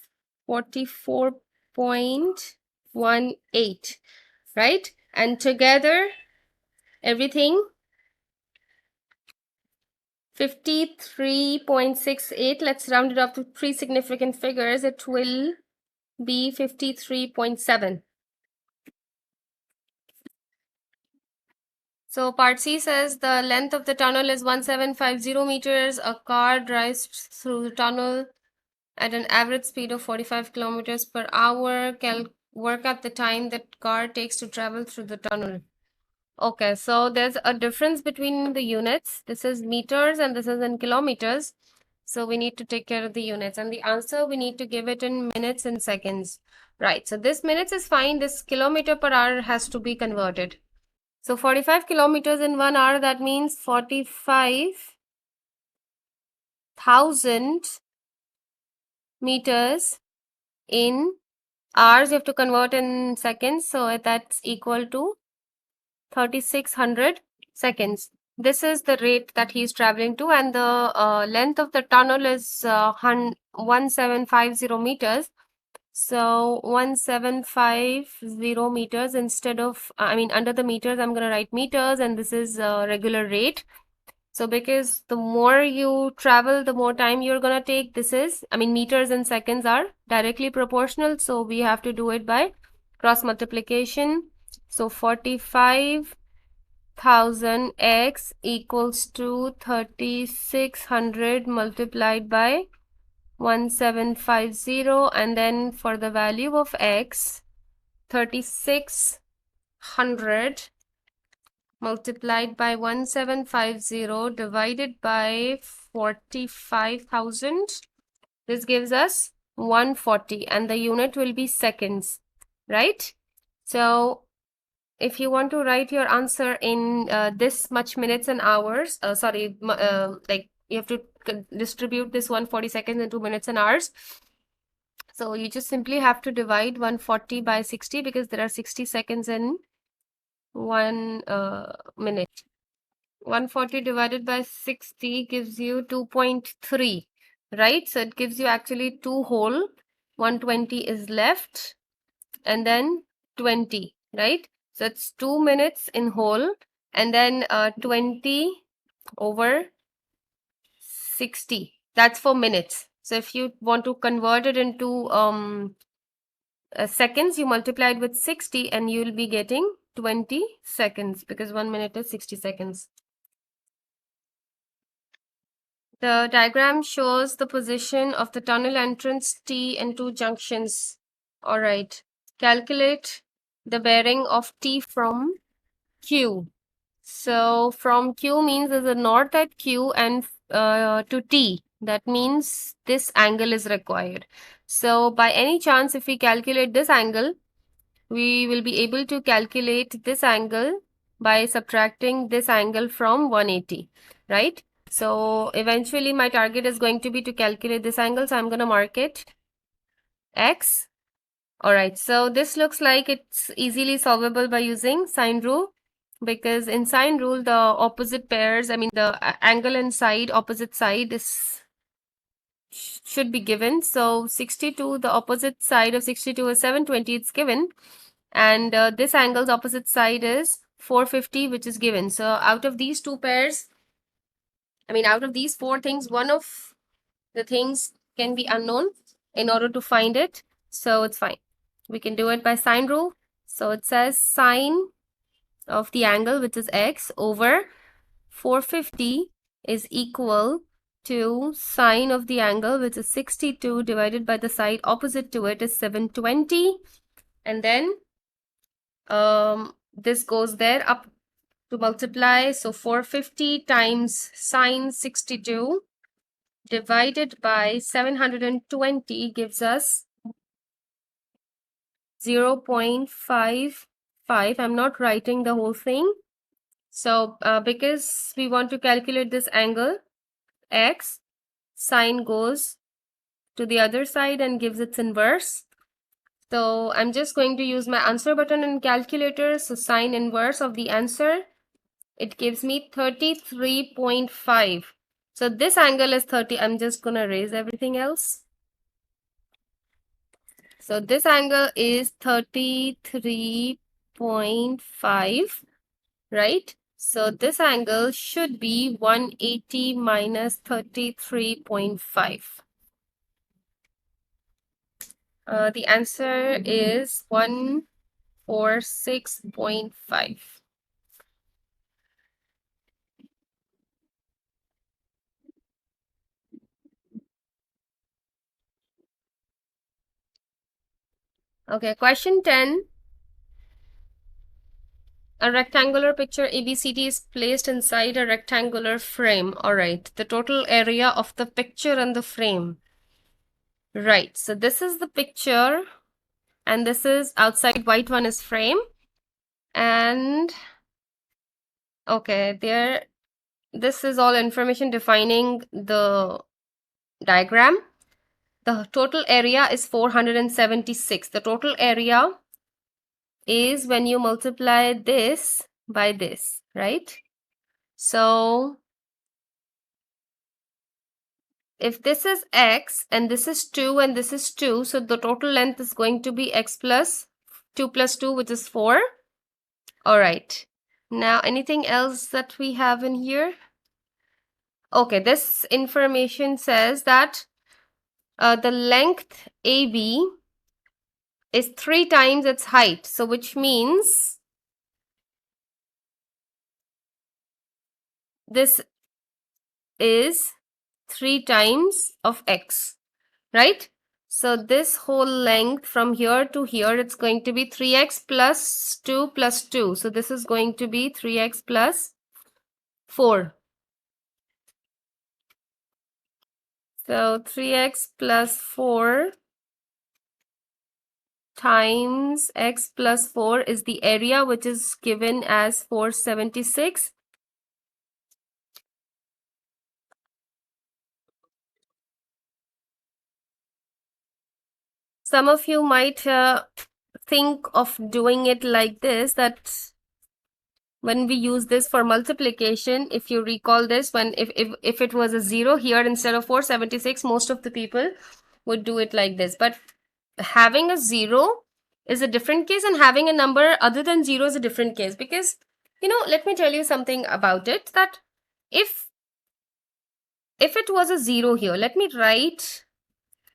A: 44.18, right? And together, everything 53.68. Let's round it up to 3 significant figures. It will be 53.7. So part C says the length of the tunnel is 1750 meters. A car drives through the tunnel at an average speed of 45 kilometers per hour. Work out the time that car takes to travel through the tunnel. Okay, so there's a difference between the units. This is meters and this is in kilometers. So we need to take care of the units, and the answer we need to give it in minutes and seconds. Right, so this minutes is fine. This kilometer per hour has to be converted. So 45 kilometers in 1 hour, that means 45,000 meters in hours. You have to convert in seconds, so that's equal to 3600 seconds. This is the rate that he is traveling to, and the length of the tunnel is 1750 meters. So 1750 meters instead of, under the meters, I'm going to write meters, and this is regular rate. So because the more you travel, the more time you're gonna take. This is, I mean, meters and seconds are directly proportional, so we have to do it by cross multiplication. So 45,000 x equals to 3600 multiplied by 1750, and then for the value of x, 3600 multiplied by 1750 divided by 45,000. This gives us 140, and the unit will be seconds, right? So if you want to write your answer in this much minutes and hours, like you have to distribute this 140 seconds into minutes and hours. So you just simply have to divide 140 by 60, because there are 60 seconds in 1 minute. 140 divided by 60 gives you 2.3, right? So it gives you actually 2 whole, 120 is left, and then 20, right? So it's 2 minutes in whole, and then 20 over 60. That's for minutes. So if you want to convert it into seconds, you multiply it with 60 and you'll be getting 20 seconds, because 1 minute is 60 seconds. The diagram shows the position of the tunnel entrance T and 2 junctions. All right. Calculate the bearing of T from Q. So from Q means there's a north at Q, and to T. That means this angle is required. So by any chance, if we calculate this angle, we will be able to calculate this angle by subtracting this angle from 180, right? So eventually my target is going to be to calculate this angle, so I'm going to mark it X. All right, so this looks like it's easily solvable by using sine rule, because in sine rule, the opposite pairs, I mean the angle and side, opposite side should be given. So 62, the opposite side of 62 is 720, it's given. And this angle's opposite side is 450, which is given. So out of these two pairs, I mean, out of these four things, one of the things can be unknown in order to find it. So it's fine. We can do it by sine rule. So it says sine of the angle, which is x, over 450 is equal to sine of the angle, which is 62, divided by the side opposite to it is 720. And then this goes there up to multiply. So 450 times sine 62 divided by 720 gives us 0.55. I'm not writing the whole thing. So because we want to calculate this angle x, sine goes to the other side and gives its inverse. So I'm just going to use my answer button in calculator. So sine inverse of the answer, it gives me 33.5. So this angle is 30. I'm just going to erase everything else. So this angle is 33.5, right? So this angle should be 180 minus 33.5. The answer is 146.5. Okay, question 10. A rectangular picture ABCD is placed inside a rectangular frame. All right, the total area of the picture and the frame. Right, so this is the picture, and this is outside, white one is frame. And okay, this is all information defining the diagram. The total area is 476. The total area is when you multiply this by this, right? So if this is x and this is 2 and this is 2, so the total length is going to be x plus 2 plus 2, which is 4. All right. Now, anything else that we have in here? Okay, this information says that the length AB is 3 times its height. So which means this is 3 times of x, right? So this whole length from here to here, it's going to be 3x plus 2 plus 2. So this is going to be 3x plus 4. So 3x plus 4 times x plus 4 is the area, which is given as 476. Some of you might think of doing it like this, that when we use this for multiplication, if you recall this, when if it was a 0 here instead of 476, most of the people would do it like this. But having a 0 is a different case, and having a number other than 0 is a different case. Because, let me tell you something about it, that if it was a 0 here, let me write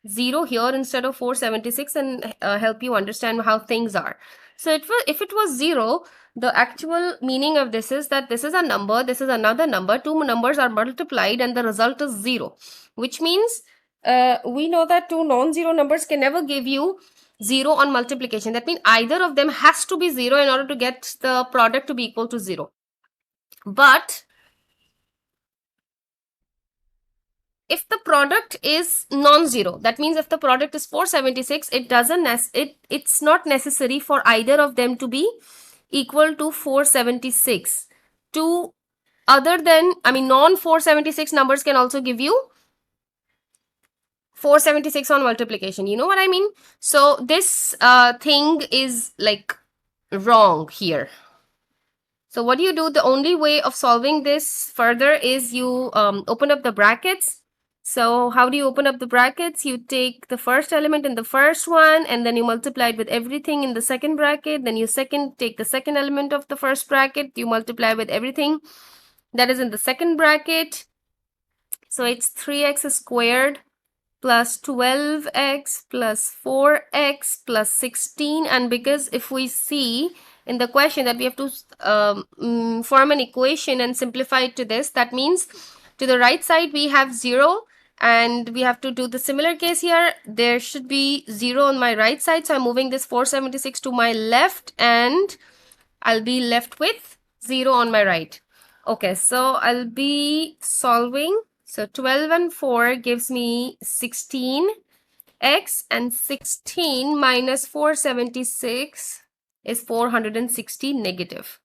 A: 0 here instead of 476 and help you understand how things are. So if it was 0, the actual meaning of this is that this is a number, this is another number, two numbers are multiplied and the result is 0, which means we know that two non-zero numbers can never give you 0 on multiplication. That means either of them has to be 0 in order to get the product to be equal to 0. But if the product is non-zero, that means if the product is 476, it's not necessary for either of them to be equal to 476. Two other than, non 476 numbers can also give you 476 on multiplication. You know what I mean? So this thing is like wrong here. So what do you do? The only way of solving this further is you open up the brackets. So how do you open up the brackets? You take the first element in the first one, and then you multiply it with everything in the second bracket. Then you take the second element of the first bracket, you multiply with everything that is in the second bracket. So it's 3x squared plus 12x plus 4x plus 16. And because if we see in the question that we have to form an equation and simplify it to this, that means to the right side we have 0, and we have to do the similar case here. There should be 0 on my right side, so I'm moving this 476 to my left, and I'll be left with 0 on my right. Okay, so I'll be solving. So 12 and 4 gives me 16. X, and 16 minus 476 is 460 negative.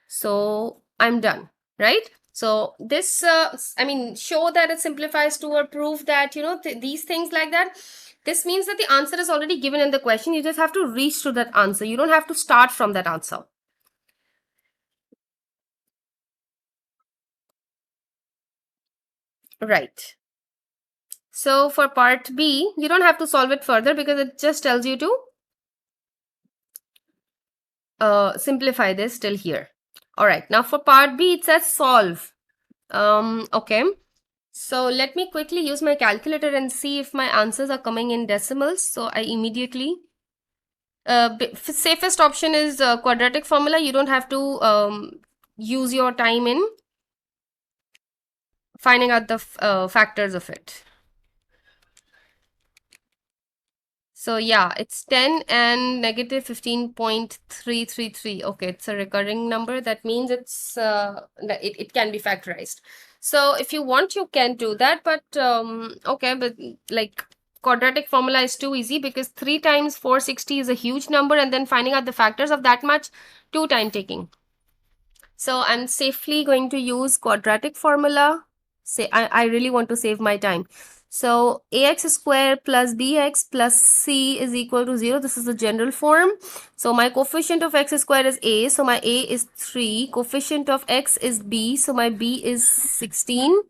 A: So I'm done, right? So this, show that it simplifies to, or prove that, these things like that. This means that the answer is already given in the question. You just have to reach to that answer. You don't have to start from that answer. Right. So for part B, you don't have to solve it further because it just tells you to simplify this till here. All right. Now for part B, it says solve. Okay. So let me quickly use my calculator and see if my answers are coming in decimals. So I immediately, safest option is quadratic formula. You don't have to use your time in finding out the factors of it. So yeah, it's 10 and negative 15.333. Okay, it's a recurring number. That means it can be factorized. So if you want, you can do that. But okay, but like quadratic formula is too easy because 3 times 460 is a huge number, and then finding out the factors of that much, too time taking. So I'm safely going to use quadratic formula. I really want to save my time. So ax squared plus bx plus c is equal to 0. This is the general form. So my coefficient of x squared is a. So my a is 3. Coefficient of x is b. So my b is 16.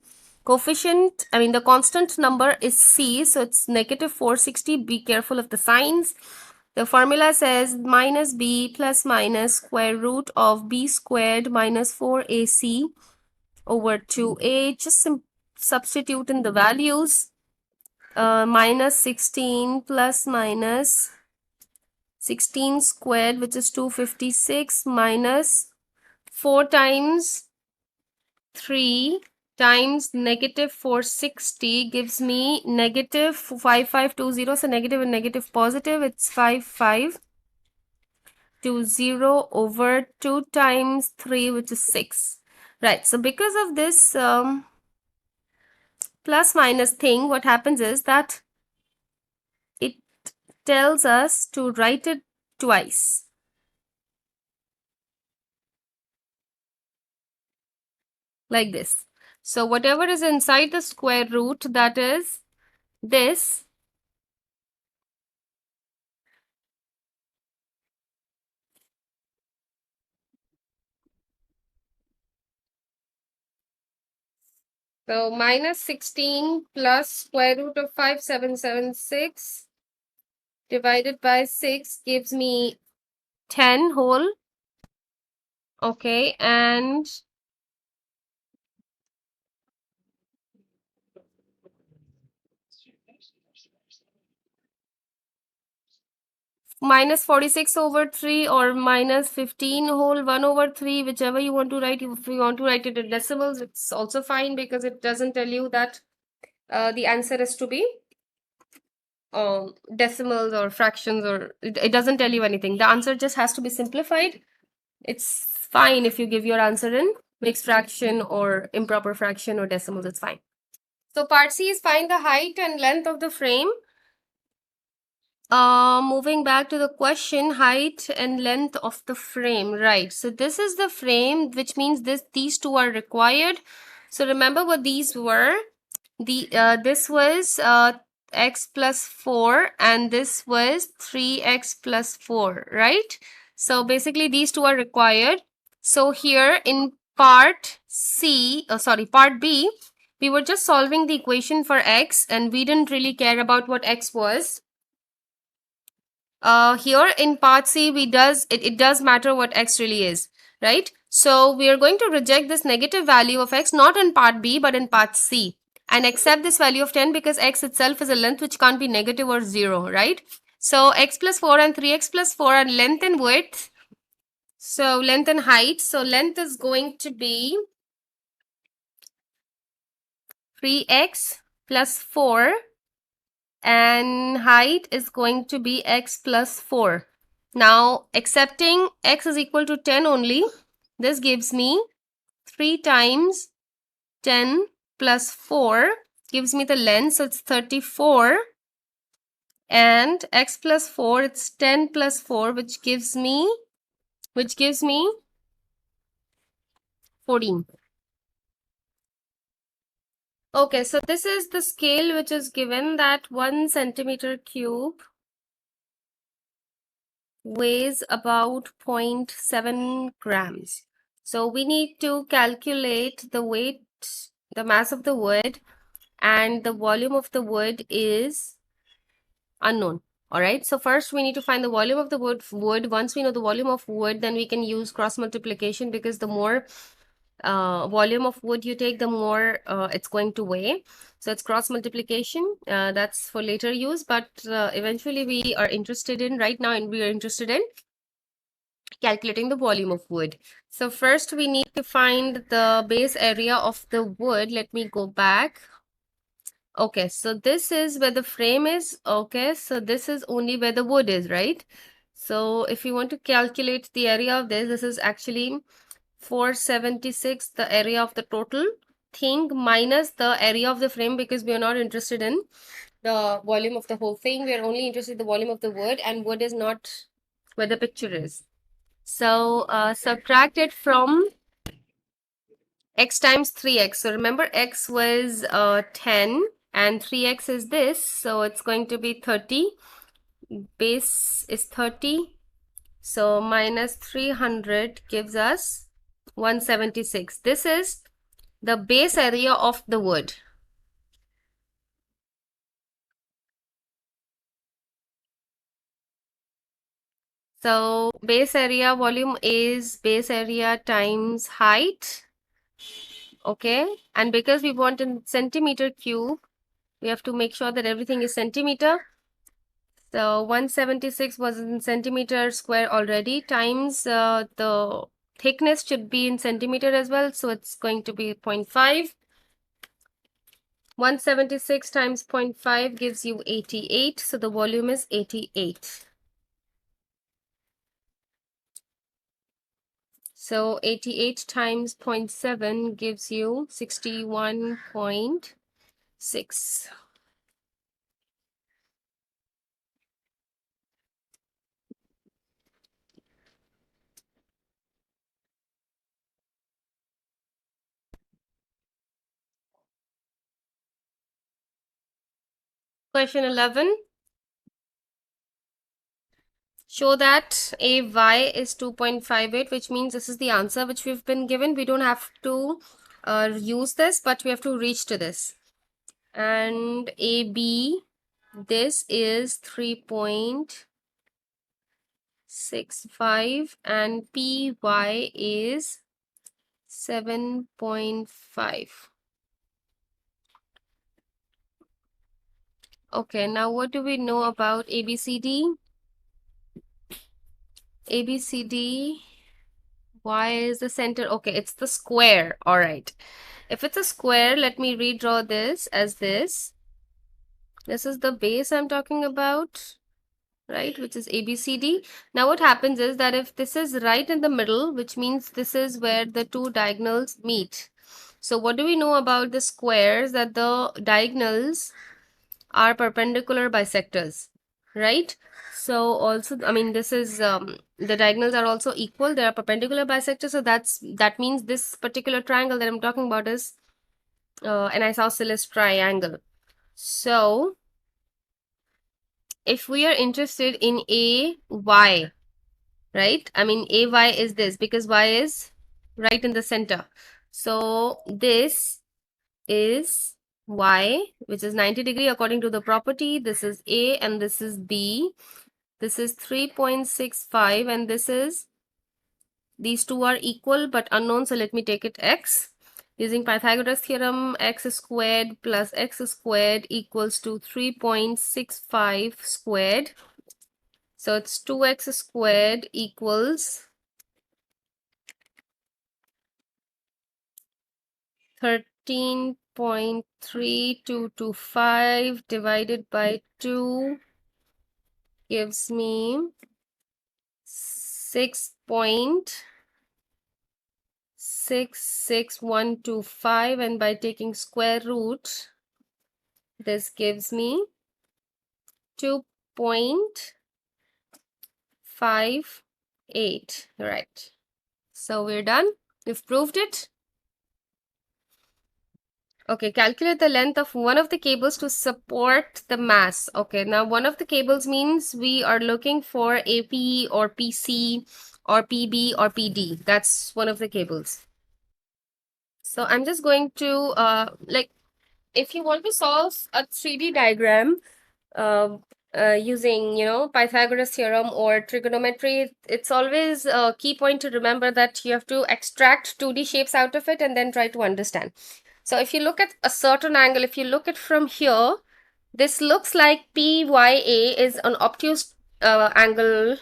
A: The constant number is c. So it's negative 460. Be careful of the signs. The formula says minus b plus minus square root of b squared minus 4ac over 2a. Just substitute in the values. Minus 16 plus minus 16 squared, which is 256, minus 4 times 3 times negative 460 gives me negative 5520. So negative and negative positive, it's 5520 over 2 times 3, which is 6. Right, so because of this plus minus thing, what happens is that it tells us to write it twice. Like this. So whatever is inside the square root, that is this, so minus 16 plus square root of 5776 divided by 6 gives me 10 whole. Okay, and minus 46 over 3 or minus 15 whole 1 over 3, whichever you want to write. If you want to write it in decimals, it's also fine because it doesn't tell you that the answer is to be decimals or fractions, or it doesn't tell you anything. The answer just has to be simplified. It's fine if you give your answer in mixed fraction or improper fraction or decimals, it's fine. So part C is find the height and length of the frame. Moving back to the question, height and length of the frame, right? So this is the frame, which means these two are required. So remember what these were. This was x plus 4 and this was 3x plus 4, right? So basically these two are required. So here in part B, we were just solving the equation for x and we didn't really care about what x was. Here in part C, it does matter what x really is, right? So we are going to reject this negative value of x, not in part B, but in part C, and accept this value of 10 because x itself is a length which can't be negative or 0, right? So x plus 4 and 3x plus 4 are length and width. So length and height. So length is going to be 3x plus 4 and height is going to be x plus 4. Now, accepting x is equal to 10 only, this gives me 3 times 10 plus 4 gives me the length, so it's 34, and x plus 4, it's 10 plus 4, which gives me 14. Okay, so this is the scale which is given, that 1 centimeter cube weighs about 0.7 grams. So we need to calculate the weight, the mass of the wood, and the volume of the wood is unknown. All right, so first we need to find the volume of the wood. Once we know the volume of wood, then we can use cross multiplication, because the more volume of wood you take, the more it's going to weigh. So it's cross multiplication. That's for later use, but eventually we are interested in calculating the volume of wood. So first we need to find the base area of the wood. Let me go back. Okay, so this is where the frame is. Okay, so this is only where the wood is, right? So if you want to calculate the area of this is actually 476, the area of the total thing minus the area of the frame, because we are not interested in the volume of the whole thing. We are only interested in the volume of the wood, and wood is not where the picture is. So subtract it from x times 3x. So remember x was 10 and 3x is this. So it's going to be 30. Base is 30. So minus 300 gives us 176. This is the base area of the wood. So base area volume is base area times height. Okay, and because we want in centimeter cube, we have to make sure that everything is centimeter. So 176 was in centimeter square already, times the thickness should be in centimeter as well, so it's going to be 0.5. 176 times 0.5 gives you 88, so the volume is 88. So 88 times 0.7 gives you 61.6. Question 11. Show that AY is 2.58, which means this is the answer which we've been given. We don't have to use this, but we have to reach to this. And AB, this is 3.65 and PY is 7.5. Okay, now what do we know about ABCD? ABCD, Y is the center. Okay, it's the square. All right. If it's a square, let me redraw this as this. This is the base I'm talking about, right, which is ABCD. Now what happens is that if this is right in the middle, which means this is where the two diagonals meet. So what do we know about the squares? That the diagonals are perpendicular bisectors, right? So also, I mean, this is the diagonals are also equal. They are perpendicular bisectors. So that means this particular triangle that I'm talking about is an isosceles triangle. So if we are interested in AY, right? I mean, AY is this because Y is right in the center. So this is Y, which is 90 degree according to the property. This is A and this is B. This is 3.65 and this is, these two are equal but unknown. So let me take it X. Using Pythagoras theorem, x squared plus x squared equals to 3.65 squared. So it's 2x squared equals 13.3225 divided by 2 gives me 6.66125, and by taking square root, this gives me 2.58. Right. So we're done. We've proved it. Okay, calculate the length of one of the cables to support the mass. Okay, now one of the cables means we are looking for AP or PC or PB or PD. That's one of the cables. So I'm just going to, like, if you want to solve a 3D diagram, using, Pythagoras theorem or trigonometry, it's always a key point to remember that you have to extract 2D shapes out of it and then try to understand. So if you look at a certain angle, if you look at from here, this looks like PYA is an obtuse angle,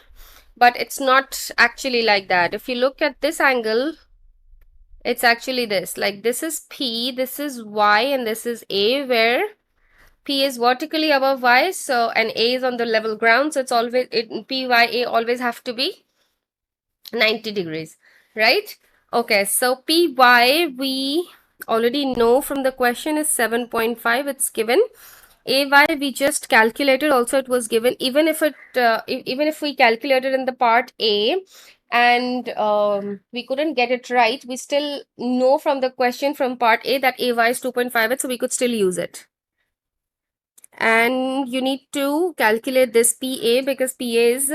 A: but it's not actually like that. If you look at this angle, it's actually this. Like this is P, this is Y, and this is A, where P is vertically above Y, so and A is on the level ground, so it's always PYA always have to be 90 degrees, right? Okay, so PY we already know from the question is 7.5. It's given. AY we just calculated, also it was given. Even if we calculated in the part A and we couldn't get it right, we still know from the question from part A that AY is 2.5, so we could still use it. And you need to calculate this PA because PA is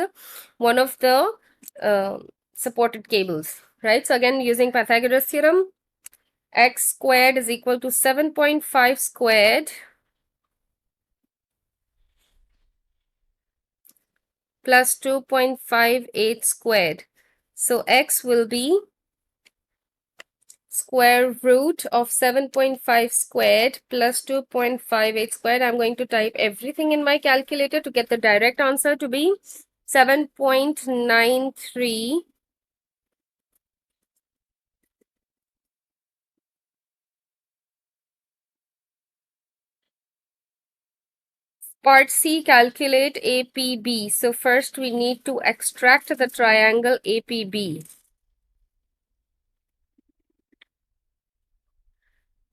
A: one of the supported cables, right? So again, using Pythagoras theorem, x squared is equal to 7.5 squared plus 2.58 squared. So x will be square root of 7.5 squared plus 2.58 squared. I'm going to type everything in my calculator to get the direct answer to be 7.93 Part C, calculate APB. So first we need to extract the triangle APB.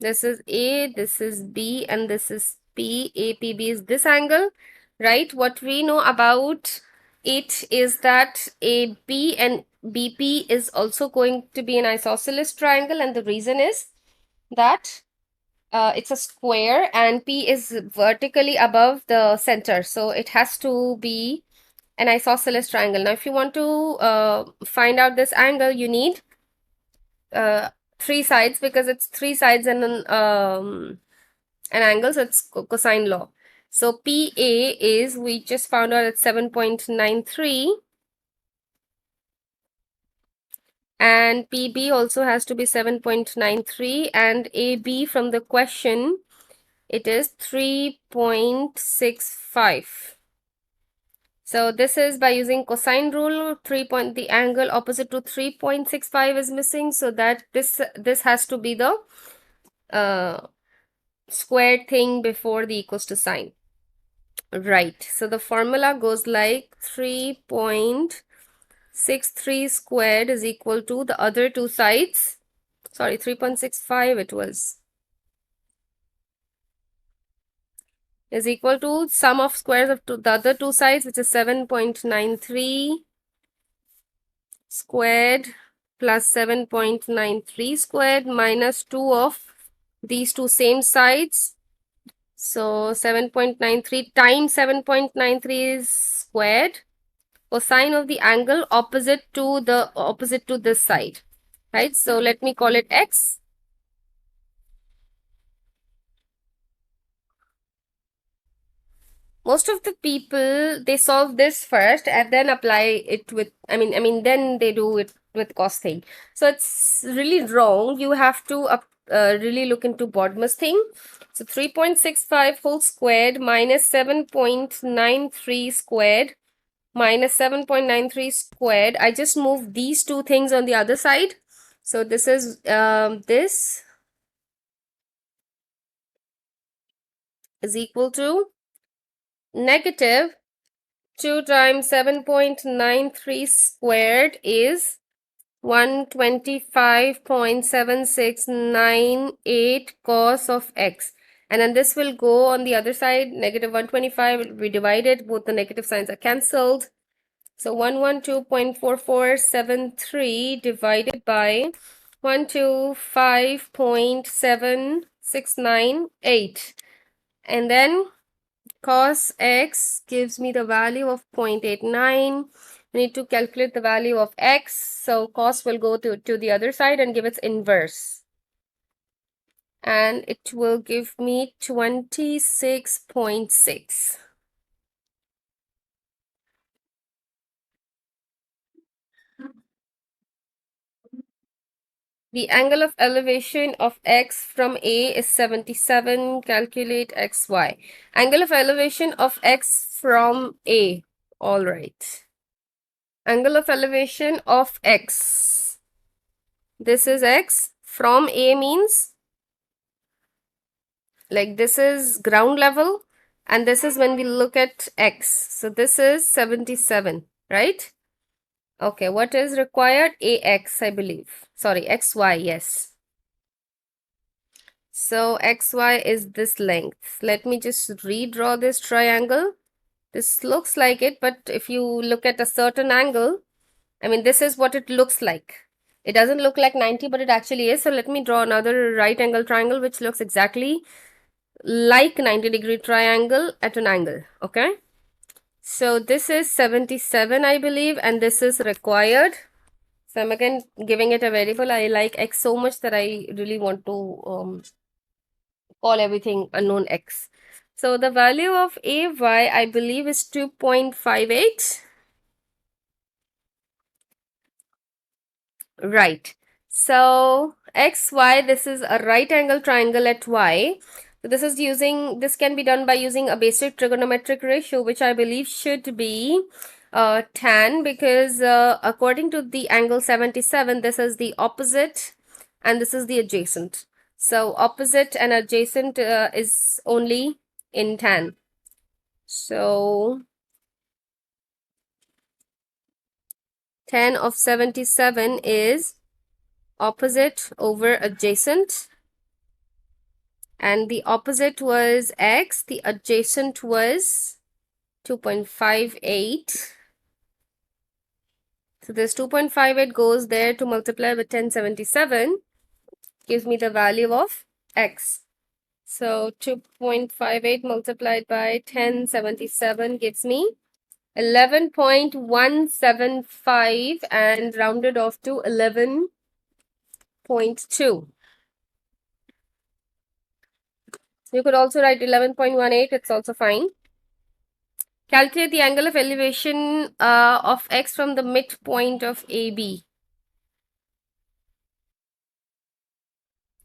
A: This is A, this is B, and this is P. APB is this angle, right? What we know about it is that AB and BP is also going to be an isosceles triangle, and the reason is that it's a square and P is vertically above the center, so it has to be an isosceles triangle. Now, if you want to find out this angle, you need three sides, because it's three sides and an angle, so it's cosine law. So PA is, we just found out it's 7.93, and PB also has to be 7.93, and AB from the question, it is 3.65. So this is by using cosine rule. The angle opposite to 3.65 is missing, so that this has to be the squared thing before the equals to sign. Right. So the formula goes like 3.63 squared is equal to the other two sides. Sorry, 3.65 it was. Is equal to sum of squares of the other two sides, which is 7.93 squared plus 7.93 squared minus 2 of these two same sides. So 7.93 times 7.93 is squared, cosine of the angle opposite to this side, right? So let me call it x. Most of the people, they solve this first and then apply it with, then they do it with cos thing. So it's really wrong. You have to really look into BODMAS thing. So 3.65 whole squared minus 7.93 squared minus 7.93 squared. I just moved these two things on the other side. So this is this is equal to negative 2 times 7.93 squared is 125.7698 cos of x. And then this will go on the other side, negative 125 will be divided, both the negative signs are cancelled. So 112.4473 divided by 125.7698. And then cos x gives me the value of 0.89. I need to calculate the value of x. So cos will go to the other side and give its inverse. And it will give me 26.6. The angle of elevation of x from A is 77. Calculate xy. Angle of elevation of x from A. All right. Angle of elevation of x. This is x. From A means, like, this is ground level and this is when we look at x. So this is 77, right? Okay, what is required? AX, I believe. Sorry, XY, yes. So XY is this length. Let me just redraw this triangle. This looks like it, but if you look at a certain angle, this is what it looks like. It doesn't look like 90, but it actually is. So let me draw another right angle triangle, which looks exactly like 90-degree triangle at an angle, okay? So this is 77, I believe, and this is required. So I'm again giving it a variable. I like x so much that I really want to call everything unknown x. So the value of AY, I believe, is 2.58. Right. So XY, this is a right angle triangle at Y. So this can be done by using a basic trigonometric ratio, which I believe should be tan, because according to the angle 77, this is the opposite and this is the adjacent. So opposite and adjacent is only in tan. So tan of 77 is opposite over adjacent, and the opposite was x, the adjacent was 2.58. So this 2.58 goes there to multiply with 1077, gives me the value of x. So 2.58 multiplied by 1077 gives me 11.175 and rounded off to 11.2. You could also write 11.18, it's also fine. Calculate the angle of elevation of x from the midpoint of AB.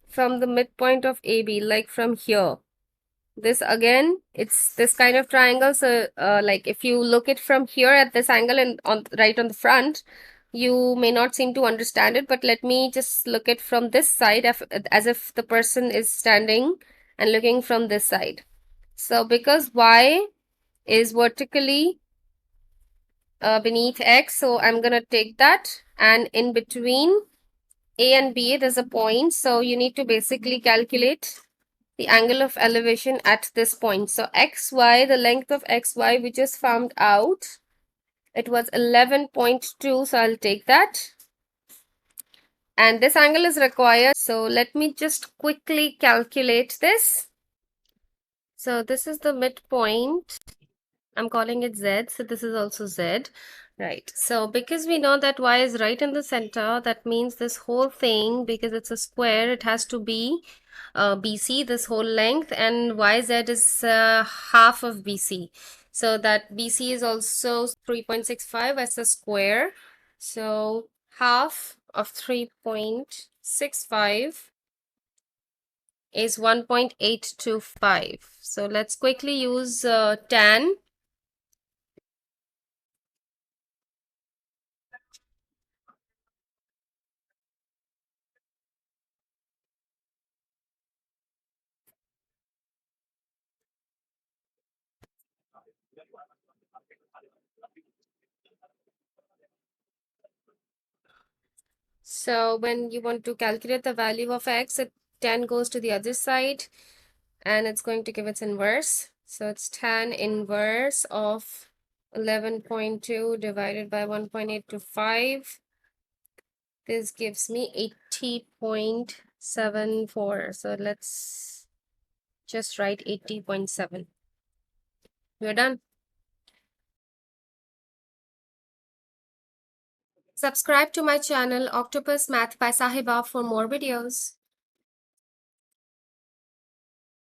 A: From the midpoint of AB, like from here. This again, it's this kind of triangle. So like if you look it from here at this angle and right on the front, you may not seem to understand it, but let me just look it from this side as if the person is standing and looking from this side. So because Y is vertically beneath X, so I'm gonna take that, and in between A and B there's a point, so you need to basically calculate the angle of elevation at this point. So XY, the length of XY we just found out, it was 11.2, so I'll take that. And this angle is required, so let me just quickly calculate this. So this is the midpoint. I'm calling it Z, so this is also Z. Right, so because we know that Y is right in the center, that means this whole thing, because it's a square, it has to be BC, this whole length, and YZ is half of BC. So that BC is also 3.65 as a square. So half of 3.65 is 1.825. So let's quickly use tan. So when you want to calculate the value of x, 10 goes to the other side and it's going to give its inverse. So it's tan inverse of 11.2 divided by 1.825. This gives me 80.74. So let's just write 80.7. We're done. Subscribe to my channel Octopus Math by Sahiba for more videos.